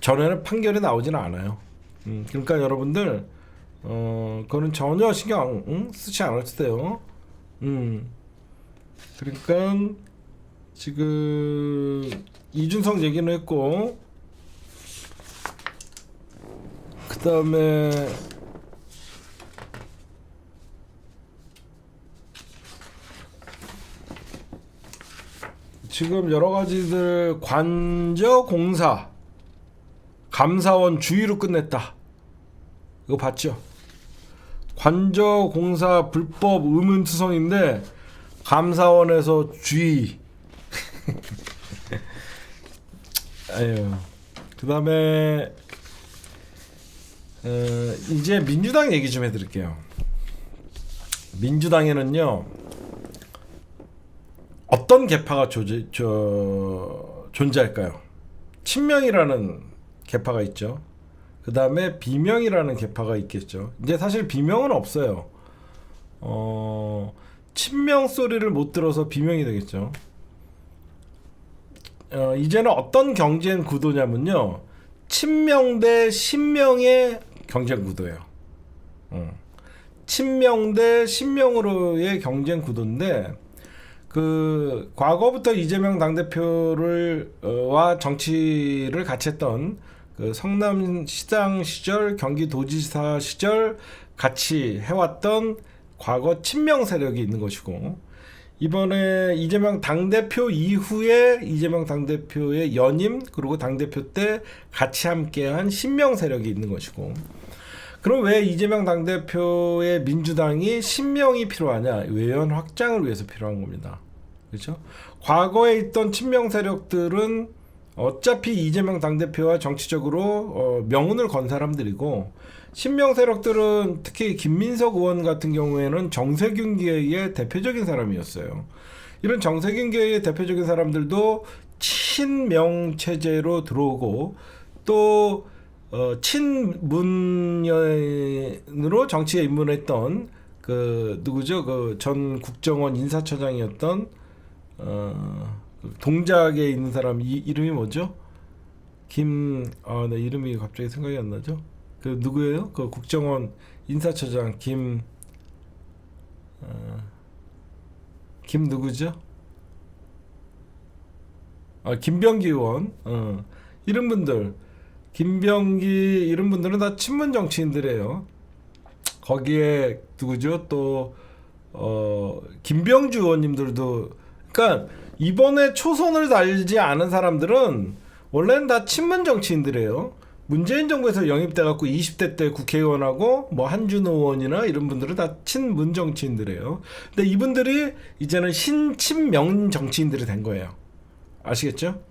전에는 판결이 나오지는 않아요. 그러니까 여러분들 그거는 전혀 신경 쓰지 않으세요. 그러니까 지금 이준석 얘기는 했고, 그 다음에 지금 여러 가지들, 관저 공사 감사원 주의로 끝냈다. 이거 봤죠? 관저 공사 불법 의문투성인데 감사원에서 주의. 아유. 그다음에 이제 민주당 얘기 좀 해드릴게요. 민주당에는요, 어떤 계파가 존재할까요? 친명이라는 계파가 있죠. 그 다음에 비명이라는 계파가 있겠죠. 이제 사실 비명은 없어요. 친명 소리를 못 들어서 비명이 되겠죠. 이제는 어떤 경쟁 구도냐면요, 친명 대 신명의 경쟁 구도예요. 친명 대 신명으로의 경쟁 구도인데, 그 과거부터 이재명 당대표를 와 정치를 같이 했던 그 성남시장 시절, 경기도지사 시절 같이 해왔던 과거 친명 세력이 있는 것이고, 이번에 이재명 당대표 이후에 이재명 당대표의 연임, 그리고 당대표 때 같이 함께한 신명 세력이 있는 것이고, 그럼 왜 이재명 당대표의 민주당이 신명이 필요하냐? 외연 확장을 위해서 필요한 겁니다. 그렇죠? 과거에 있던 친명 세력들은 어차피 이재명 당대표와 정치적으로 명운을 건 사람들이고, 신명 세력들은 특히 김민석 의원 같은 경우에는 정세균계의 대표적인 사람이었어요. 이런 정세균계의 대표적인 사람들도 친명 체제로 들어오고, 또 친문연으로 정치에 입문했던 그 누구죠? 그 전 국정원 인사처장이었던 동작에 있는 사람, 이름이 뭐죠? 내 이름이 갑자기 생각이 안 나죠? 그 누구예요? 그 국정원 인사처장 김 누구죠? 김병기 의원. 이런 분들, 김병기 이런 분들은 다 친문 정치인들이에요. 거기에 누구죠? 또 김병주 의원님들도, 그러니까 이번에 초선을 달지 않은 사람들은 원래는 다 친문 정치인들이에요. 문재인 정부에서 영입돼 갖고 20대 때 국회의원하고 뭐 한준호 의원이나 이런 분들은 다 친문 정치인들이에요. 근데 이분들이 이제는 신친명 정치인들이 된 거예요. 아시겠죠?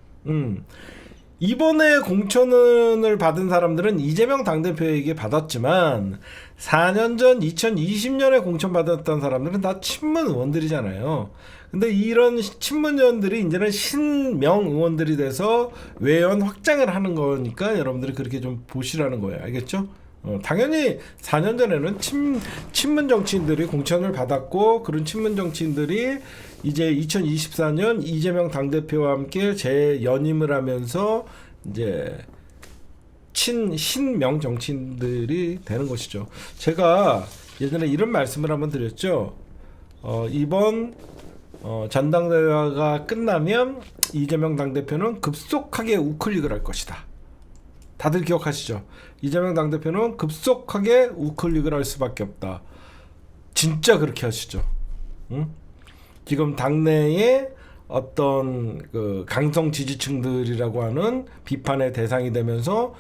이번에 공천을 받은 사람들은 이재명 당대표에게 받았지만 4년 전 2020년에 공천 받았던 사람들은 다 친문 의원들이잖아요. 근데 이런 친문 의원들이 이제는 신명 의원들이 돼서 외연 확장을 하는 거니까 여러분들이 그렇게 좀 보시라는 거예요. 알겠죠? 당연히 4년 전에는 친문 정치인들이 공천을 받았고, 그런 친문 정치인들이 이제 2024년 이재명 당대표와 함께 재연임을 하면서 이제 신명 정치인들이 되는 것이죠. 제가 예전에 이런 말씀을 한번 드렸죠. 이번 전당대회가 끝나면 이재명 당대표는 급속하게 우클릭을 할 것이다. 다들 기억하시죠? 이재명 당대표는 급속하게 우클릭을 할 수밖에 없다. 진짜 그렇게 하시죠? 응? 지금 당내에 어떤 그 강성 지지층들이라고 하는 비판의 대상이 되면서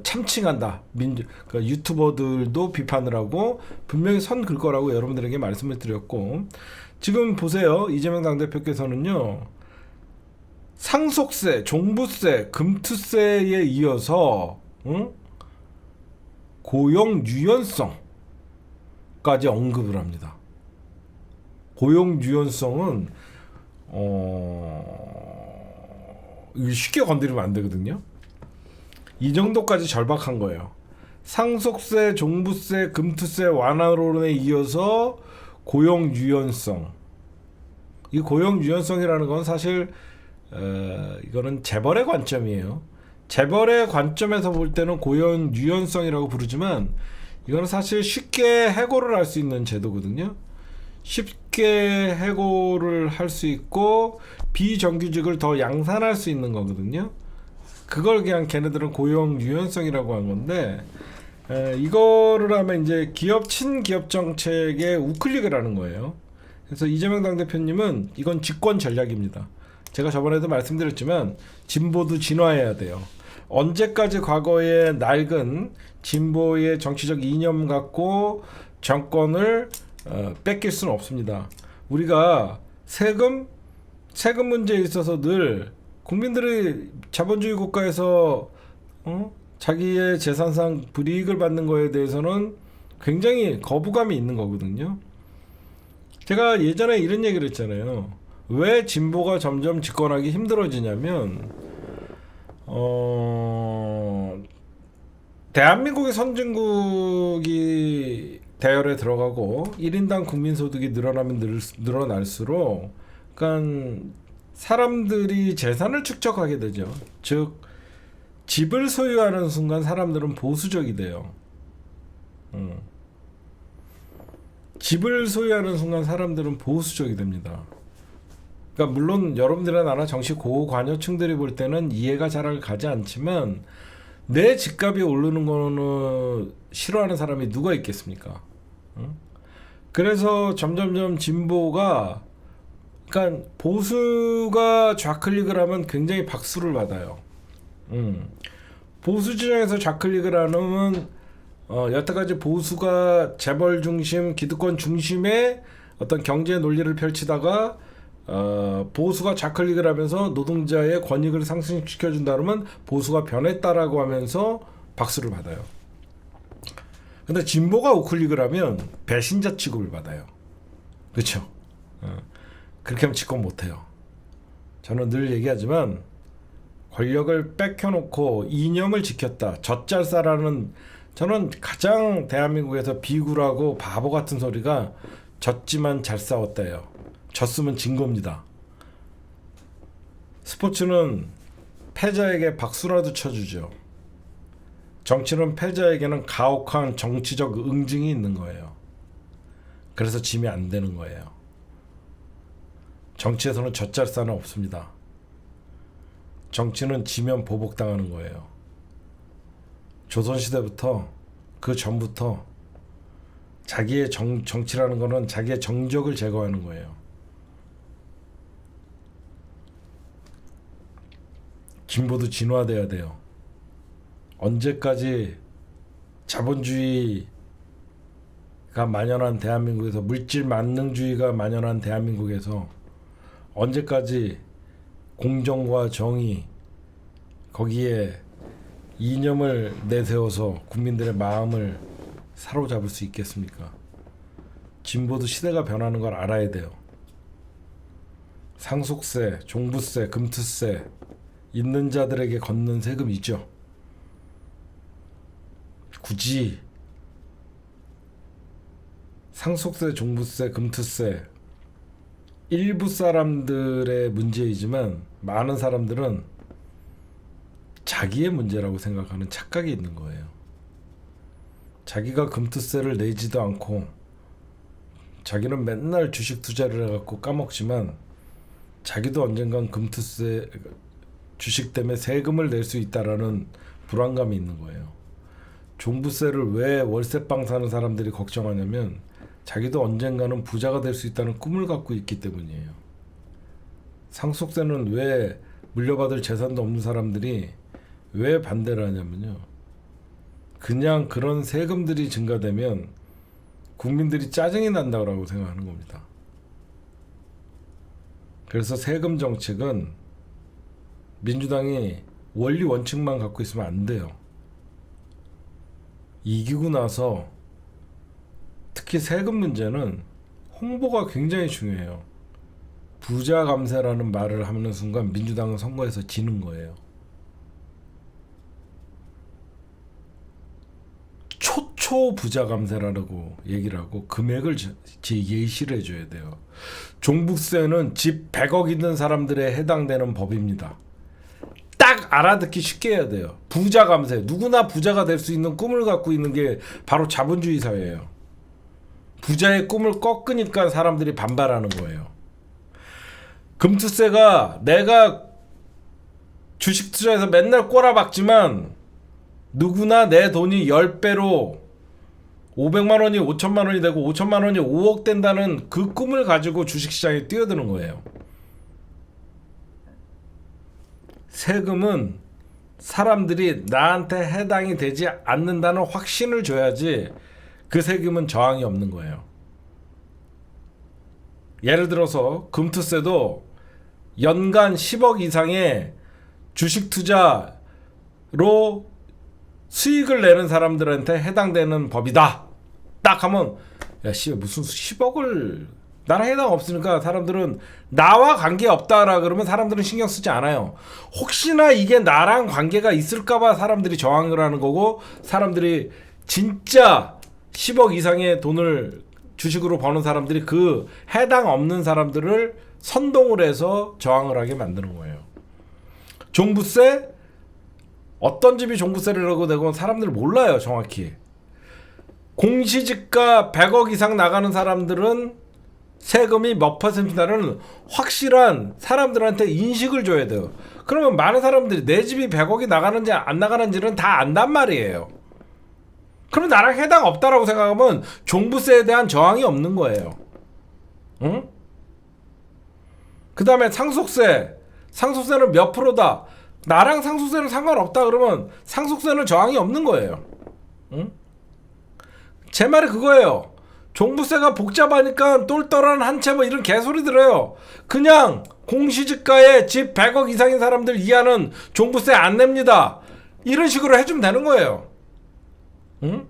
참칭한다. 그러니까 유튜버들도 비판을 하고 분명히 선 긋을 거라고 여러분들에게 말씀을 드렸고, 지금 보세요. 이재명 당대표께서는요, 상속세, 종부세, 금투세에 이어서 고용 유연성까지 언급을 합니다. 고용 유연성은 쉽게 건드리면 안 되거든요. 이 정도까지 절박한 거예요. 상속세, 종부세, 금투세 완화론에 이어서 고용 유연성. 이 고용 유연성이라는 건 사실 이거는 재벌의 관점이에요. 재벌의 관점에서 볼 때는 고용 유연성이라고 부르지만, 이거는 사실 쉽게 해고를 할 수 있는 제도거든요. 쉽게 해고를 할 수 있고 비정규직을 더 양산할 수 있는 거거든요. 그걸 그냥 걔네들은 고용 유연성이라고 한 건데, 이거를 하면 이제 기업 친기업 정책에 우클릭을 하는 거예요. 그래서 이재명 당대표님은 이건 집권 전략입니다. 제가 저번에도 말씀드렸지만 진보도 진화해야 돼요. 언제까지 과거의 낡은 진보의 정치적 이념 갖고 정권을 뺏길 수는 없습니다. 우리가 세금 문제에 있어서 늘 국민들이 자본주의 국가에서 자기의 재산상 불이익을 받는 거에 대해서는 굉장히 거부감이 있는 거거든요. 제가 예전에 이런 얘기를 했잖아요. 왜 진보가 점점 집권하기 힘들어지냐면 대한민국의 선진국이 대열에 들어가고 1인당 국민소득이 늘어나면 늘어날수록, 그러니까 사람들이 재산을 축적하게 되죠. 즉 집을 소유하는 순간 사람들은 보수적이 돼요. 집을 소유하는 순간 사람들은 보수적이 됩니다. 그러니까 물론 여러분들이나 나나 정치 고관여층들이 볼 때는 이해가 잘 가지 않지만, 내 집값이 오르는 거는 싫어하는 사람이 누가 있겠습니까? 그래서 점점점 진보가, 그러니까 보수가 좌클릭을 하면 굉장히 박수를 받아요. 보수 진영에서 좌클릭을 하면 여태까지 보수가 재벌 중심, 기득권 중심의 어떤 경제 논리를 펼치다가 보수가 좌클릭을 하면서 노동자의 권익을 상승시켜준다 그러면 보수가 변했다라고 하면서 박수를 받아요. 근데 진보가 우클릭을 하면 배신자 취급을 받아요. 그렇죠? 그렇게 하면 집권 못해요. 저는 늘 얘기하지만, 권력을 뺏겨놓고 이념을 지켰다, 젖잘싸라는, 저는 가장 대한민국에서 비굴하고 바보 같은 소리가 졌지만 잘 싸웠다예요. 졌으면 진 겁니다. 스포츠는 패자에게 박수라도 쳐주죠. 정치는 패자에게는 가혹한 정치적 응징이 있는 거예요. 그래서 지면 안 되는 거예요. 정치에서는 젖잘싸는 없습니다. 정치는 지면 보복당하는 거예요. 조선시대부터 그 전부터 자기의 정치라는 거는 자기의 정적을 제거하는 거예요. 진보도 진화돼야 돼요. 언제까지 자본주의가 만연한 대한민국에서, 물질 만능주의가 만연한 대한민국에서 언제까지 공정과 정의, 거기에 이념을 내세워서 국민들의 마음을 사로잡을 수 있겠습니까? 진보도 시대가 변하는 걸 알아야 돼요. 상속세, 종부세, 금투세 있는 자들에게 걷는 세금이죠. 굳이 상속세, 종부세, 금투세 일부 사람들의 문제이지만 많은 사람들은 자기의 문제라고 생각하는 착각이 있는 거예요. 자기가 금투세를 내지도 않고 자기는 맨날 주식 투자를 해갖고 까먹지만 자기도 언젠간 금투세, 주식 때문에 세금을 낼 수 있다라는 불안감이 있는 거예요. 종부세를 왜 월세방 사는 사람들이 걱정하냐면 자기도 언젠가는 부자가 될 수 있다는 꿈을 갖고 있기 때문이에요. 상속세는 왜 물려받을 재산도 없는 사람들이 왜 반대를 하냐면요. 그냥 그런 세금들이 증가되면 국민들이 짜증이 난다고 생각하는 겁니다. 그래서 세금 정책은 민주당이 원리 원칙만 갖고 있으면 안 돼요. 이기고 나서 특히 세금 문제는 홍보가 굉장히 중요해요. 부자 감세라는 말을 하는 순간 민주당은 선거에서 지는 거예요. 초초 부자 감세라고 얘기를 하고 금액을 예시를 해줘야 돼요. 종부세는 집 100억 있는 사람들에 해당되는 법입니다. 딱 알아듣기 쉽게 해야 돼요. 부자 감세, 누구나 부자가 될 수 있는 꿈을 갖고 있는 게 바로 자본주의 사회예요. 부자의 꿈을 꺾으니까 사람들이 반발하는 거예요. 금투세가 내가 주식 투자해서 맨날 꼬라박지만 누구나 내 돈이 10배로 500만 원이 5천만 원이 되고 5천만 원이 5억 된다는 그 꿈을 가지고 주식시장에 뛰어드는 거예요. 세금은 사람들이 나한테 해당이 되지 않는다는 확신을 줘야지 그 세금은 저항이 없는 거예요. 예를 들어서 금투세도 연간 10억 이상의 주식 투자로 수익을 내는 사람들한테 해당되는 법이다. 딱 하면 야 씨 무슨 10억을 나랑 해당 없으니까 사람들은 나와 관계 없다라 그러면 사람들은 신경 쓰지 않아요. 혹시나 이게 나랑 관계가 있을까봐 사람들이 저항을 하는 거고, 사람들이 진짜 10억 이상의 돈을 주식으로 버는 사람들이 그 해당 없는 사람들을 선동을 해서 저항을 하게 만드는 거예요. 종부세? 어떤 집이 종부세를 하고 되고 사람들 몰라요 정확히. 공시지가 100억 이상 나가는 사람들은 세금이 몇 퍼센트나는 확실한 사람들한테 인식을 줘야 돼요. 그러면 많은 사람들이 내 집이 100억이 나가는지 안 나가는지는 다 안단 말이에요. 그럼 나랑 해당 없다라고 생각하면 종부세에 대한 저항이 없는 거예요. 응? 그 다음에 상속세. 상속세는 몇 프로다. 나랑 상속세는 상관없다 그러면 상속세는 저항이 없는 거예요. 응? 제 말이 그거예요. 종부세가 복잡하니까 똘똘한 한 채 뭐 이런 개소리 들어요. 그냥 공시지가에 집 100억 이상인 사람들 이하는 종부세 안 냅니다. 이런 식으로 해주면 되는 거예요. 응?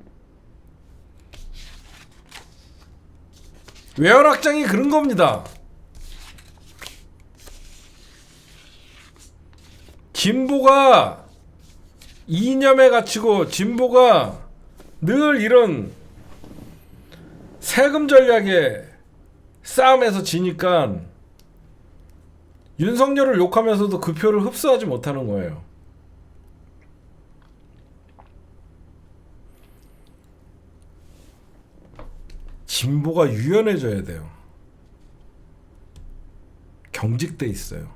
외연확장이 그런 겁니다. 진보가 이념에 갇히고 진보가 늘 이런 세금 전략에 싸움에서 지니까 윤석열을 욕하면서도 그 표를 흡수하지 못하는 거예요. 진보가 유연해져야 돼요. 경직돼 있어요.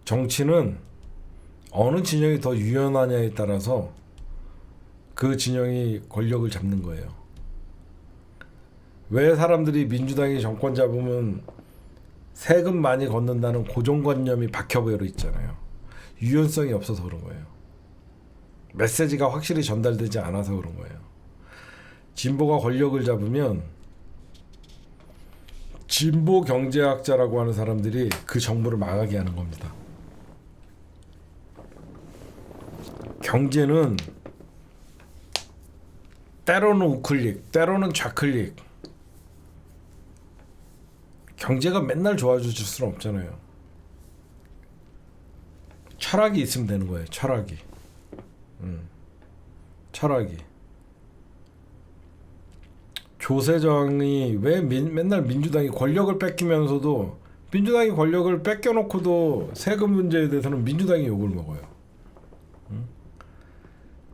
정치는 어느 진영이 더 유연하냐에 따라서 그 진영이 권력을 잡는 거예요. 왜 사람들이 민주당이 정권 잡으면 세금 많이 걷는다는 고정관념이 박혀버려 있잖아요. 유연성이 없어서 그런 거예요. 메시지가 확실히 전달되지 않아서 그런 거예요. 진보가 권력을 잡으면 진보 경제학자라고 하는 사람들이 그 정부를 망하게 하는 겁니다. 경제는 때로는 우클릭, 때로는 좌클릭. 경제가 맨날 좋아질 수는 없잖아요. 철학이 있으면 되는 거예요. 철학이. 철학이. 조세정이 왜 맨날 민주당이 권력을 뺏기면서도 민주당이 권력을 뺏겨놓고도 세금 문제에 대해서는 민주당이 욕을 먹어요.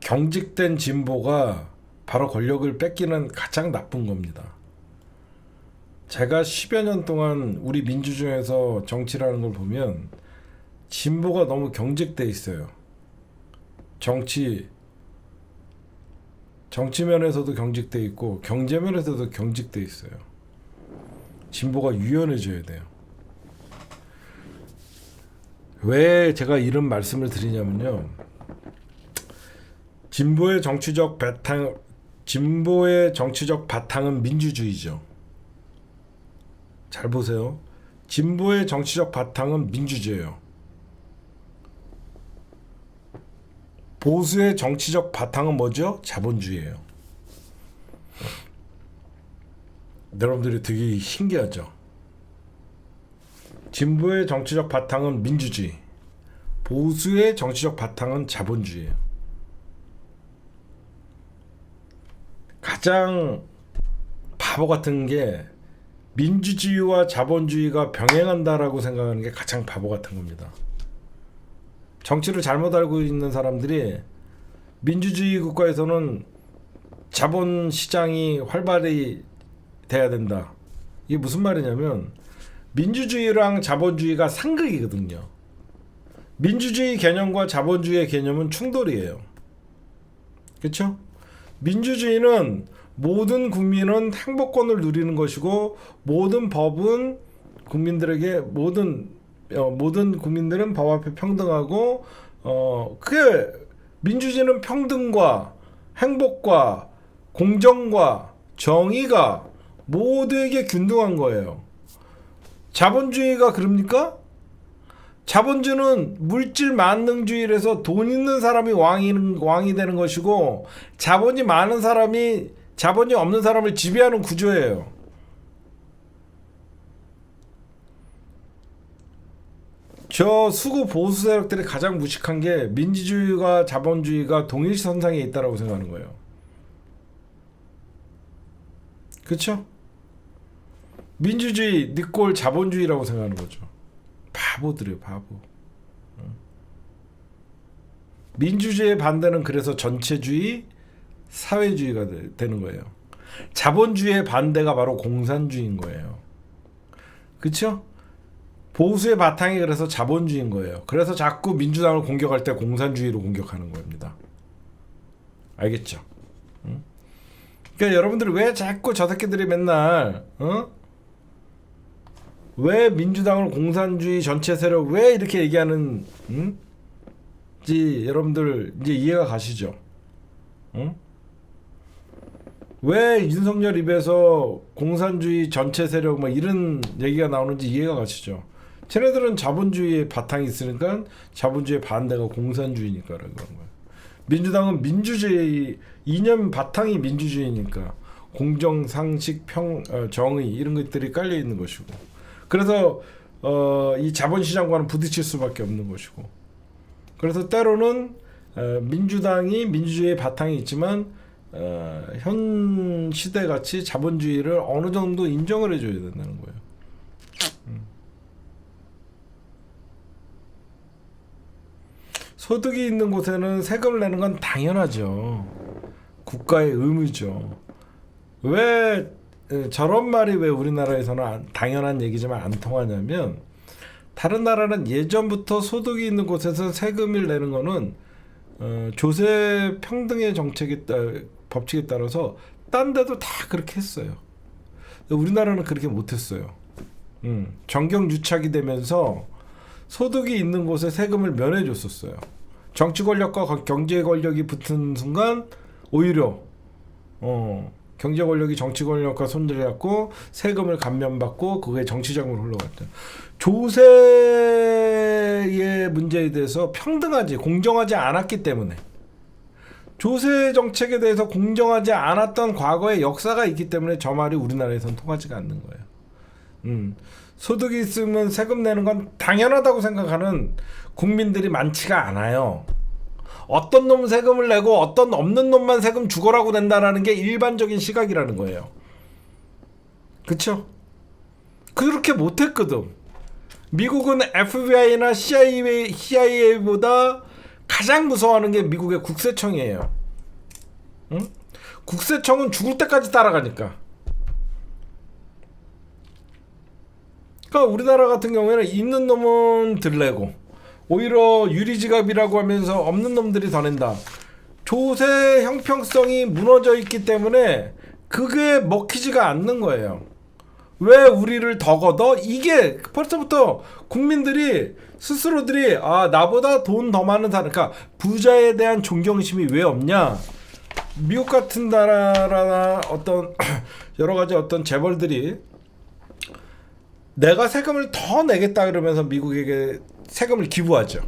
경직된 진보가 바로 권력을 뺏기는 가장 나쁜 겁니다. 제가 10여 년 동안 우리 민주주의에서 정치라는 걸 보면 진보가 너무 경직돼 있어요. 정치면에서도 경직돼 있고 경제면에서도 경직돼 있어요. 진보가 유연해져야 돼요. 왜 제가 이런 말씀을 드리냐면요. 진보의 정치적 바탕은 민주주의죠. 잘 보세요. 진보의 정치적 바탕은 민주주의예요. 보수의 정치적 바탕은 뭐죠? 자본주의예요. 여러분들이 되게 신기하죠? 진보의 정치적 바탕은 민주주의, 보수의 정치적 바탕은 자본주의예요. 가장 바보 같은 게 민주주의와 자본주의가 병행한다라고 생각하는 게 가장 바보 같은 겁니다. 정치를 잘못 알고 있는 사람들이 민주주의 국가에서는 자본시장이 활발히 돼야 된다. 이게 무슨 말이냐면 민주주의랑 자본주의가 상극이거든요. 민주주의 개념과 자본주의의 개념은 충돌이에요. 그렇죠? 민주주의는 모든 국민은 행복권을 누리는 것이고 모든 법은 국민들에게 모든 국민들은 법 앞에 평등하고 그게 민주주의는 평등과 행복과 공정과 정의가 모두에게 균등한 거예요. 자본주의가 그럽니까? 자본주의는 물질 만능주의라서 돈 있는 사람이 왕이 되는 것이고 자본이 많은 사람이 자본이 없는 사람을 지배하는 구조예요. 저 수구 보수 세력들이 가장 무식한 게 민주주의가 자본주의가 동일선상에 있다라고 생각하는 거예요. 그렇죠? 민주주의 니꼴 자본주의라고 생각하는 거죠. 바보들이에요, 바보. 민주주의의 반대는 그래서 전체주의, 사회주의가 되는 거예요. 자본주의의 반대가 바로 공산주의인 거예요. 그렇죠? 보수의 바탕이 그래서 자본주의인 거예요. 그래서 자꾸 민주당을 공격할 때 공산주의로 공격하는 겁니다. 알겠죠? 그러니까 여러분들이 왜 자꾸 저 새끼들이 맨날 왜 민주당을 공산주의 전체 세력 왜 이렇게 얘기하는 여러분들 이제 이해가 가시죠? 왜 윤석열 입에서 공산주의 전체 세력 뭐 이런 얘기가 나오는지 이해가 가시죠? 쟤네들은 자본주의의 바탕이 있으니까 자본주의 반대가 공산주의니까 그런 거예요. 민주당은 민주주의 이념 바탕이 민주주의니까 공정, 상식, 정의 이런 것들이 깔려 있는 것이고 그래서 이 자본시장과는 부딪힐 수밖에 없는 것이고 그래서 때로는 민주당이 민주주의의 바탕이 있지만 현 시대같이 자본주의를 어느 정도 인정을 해줘야 된다는 거예요. 소득이 있는 곳에는 세금을 내는 건 당연하죠. 국가의 의무죠. 왜 저런 말이 왜 우리나라에서는 당연한 얘기지만 안 통하냐면, 다른 나라는 예전부터 소득이 있는 곳에서 세금을 내는 거는 조세 평등의 법칙에 따라서 딴 데도 다 그렇게 했어요. 우리나라는 그렇게 못했어요. 정경유착이 되면서 소득이 있는 곳에 세금을 면해줬었어요. 정치 권력과 경제 권력이 붙은 순간 오히려 경제 권력이 정치 권력과 손을 잡고 세금을 감면받고 그게 정치적으로 흘러갔죠. 조세의 문제에 대해서 평등하지 공정하지 않았기 때문에, 조세 정책에 대해서 공정하지 않았던 과거의 역사가 있기 때문에 저 말이 우리나라에선 통하지가 않는 거예요. 소득이 있으면 세금 내는 건 당연하다고 생각하는 국민들이 많지가 않아요. 어떤 놈 세금을 내고 어떤 없는 놈만 세금 죽어라고 낸다라는 게 일반적인 시각이라는 거예요. 그쵸? 그렇게 못했거든. 미국은 FBI나 CIA보다 가장 무서워하는 게 미국의 국세청이에요. 응? 국세청은 죽을 때까지 따라가니까. 그러니까 우리나라 같은 경우에는 있는 놈은 덜 내고 오히려 유리지갑이라고 하면서 없는 놈들이 더 낸다. 조세 형평성이 무너져 있기 때문에 그게 먹히지가 않는 거예요. 왜 우리를 더 걷어? 이게 벌써부터 국민들이 스스로들이 나보다 돈 더 많은 사람, 그러니까 부자에 대한 존경심이 왜 없냐? 미국 같은 나라나 어떤 여러 가지 어떤 재벌들이 내가 세금을 더 내겠다 그러면서 미국에게 세금을 기부하죠.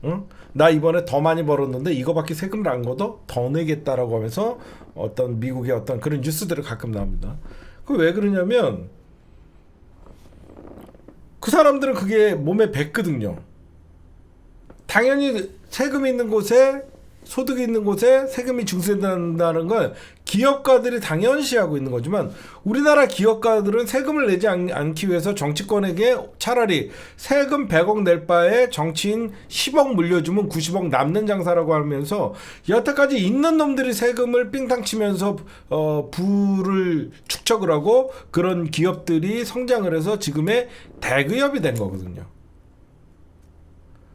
응? 나 이번에 더 많이 벌었는데 이거밖에 세금을 안 걷어? 더 내겠다라고 하면서 어떤 미국의 어떤 그런 뉴스들을 가끔 나옵니다. 그 왜 그러냐면 그 사람들은 그게 몸에 뱉거든요. 당연히 세금이 있는 곳에, 소득이 있는 곳에 세금이 증세된다는 건 기업가들이 당연시하고 있는 거지만, 우리나라 기업가들은 세금을 내지 않기 위해서 정치권에게 차라리 세금 100억 낼 바에 정치인 10억 물려주면 90억 남는 장사라고 하면서 여태까지 있는 놈들이 세금을 삥땅 치면서 부를 축적을 하고 그런 기업들이 성장을 해서 지금의 대기업이 된 거거든요.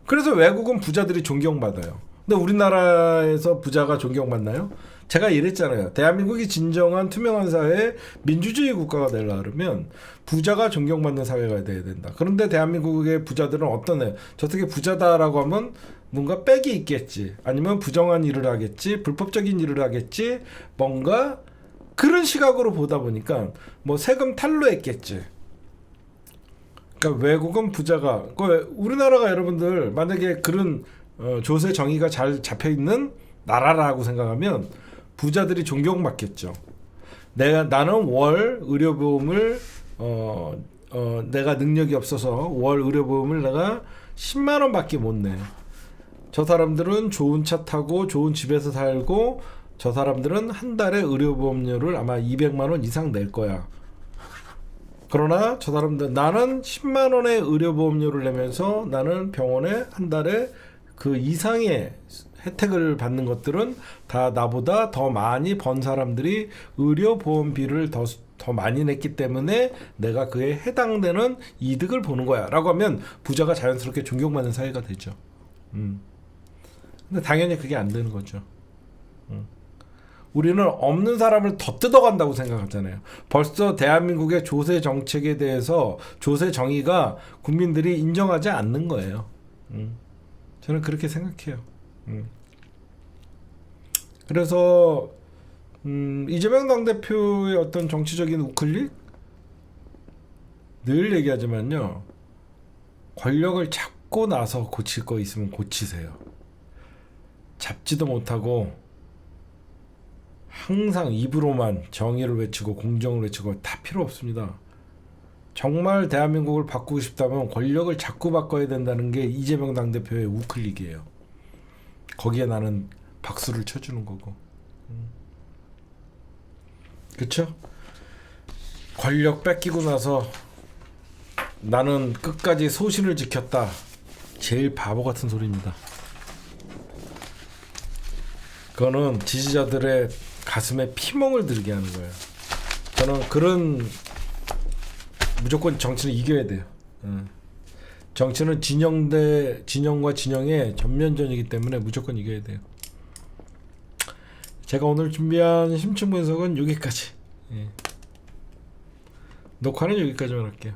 그래서 외국은 부자들이 존경받아요. 근데 우리나라에서 부자가 존경받나요? 제가 이랬잖아요. 대한민국이 진정한 투명한 사회, 민주주의 국가가 되려면 부자가 존경받는 사회가 돼야 된다. 그런데 대한민국의 부자들은 어떤 애? 저렇게 부자다라고 하면 뭔가 빽이 있겠지. 아니면 부정한 일을 하겠지. 불법적인 일을 하겠지. 뭔가 그런 시각으로 보다 보니까 뭐 세금 탈루했겠지. 그러니까 외국은 부자가, 우리나라가 여러분들 만약에 그런 조세 정의가 잘 잡혀있는 나라라고 생각하면 부자들이 존경받겠죠. 나는 월 의료보험을 내가 능력이 없어서 월 의료보험을 내가 10만 원밖에 못 내. 저 사람들은 좋은 차 타고 좋은 집에서 살고 저 사람들은 한 달에 의료보험료를 아마 200만 원 이상 낼 거야. 그러나 저 사람들, 나는 10만 원의 의료보험료를 내면서 나는 병원에 한 달에 그 이상의 혜택을 받는 것들은 다 나보다 더 많이 번 사람들이 의료보험비를 더 많이 냈기 때문에 내가 그에 해당되는 이득을 보는 거야 라고 하면 부자가 자연스럽게 존경받는 사회가 되죠. 근데 당연히 그게 안 되는 거죠. 우리는 없는 사람을 더 뜯어간다고 생각하잖아요. 벌써 대한민국의 조세 정책에 대해서 조세 정의가 국민들이 인정하지 않는 거예요. 저는 그렇게 생각해요. 그래서 이재명 당대표의 어떤 정치적인 우클릭? 늘 얘기하지만요. 권력을 잡고 나서 고칠 거 있으면 고치세요. 잡지도 못하고 항상 입으로만 정의를 외치고 공정을 외치고 다 필요 없습니다. 정말 대한민국을 바꾸고 싶다면 권력을 자꾸 바꿔야 된다는 게 이재명 당대표의 우클릭이에요. 거기에 나는 박수를 쳐주는 거고. 그쵸? 권력 뺏기고 나서 나는 끝까지 소신을 지켰다. 제일 바보 같은 소리입니다. 그거는 지지자들의 가슴에 피멍을 들게 하는 거예요. 저는 그런 무조건 정치는 이겨야 돼요. 정치는 진영 대 진영과 진영의 전면전이기 때문에 무조건 이겨야 돼요. 제가 오늘 준비한 심층 분석은 여기까지. 녹화는 여기까지만 할게요.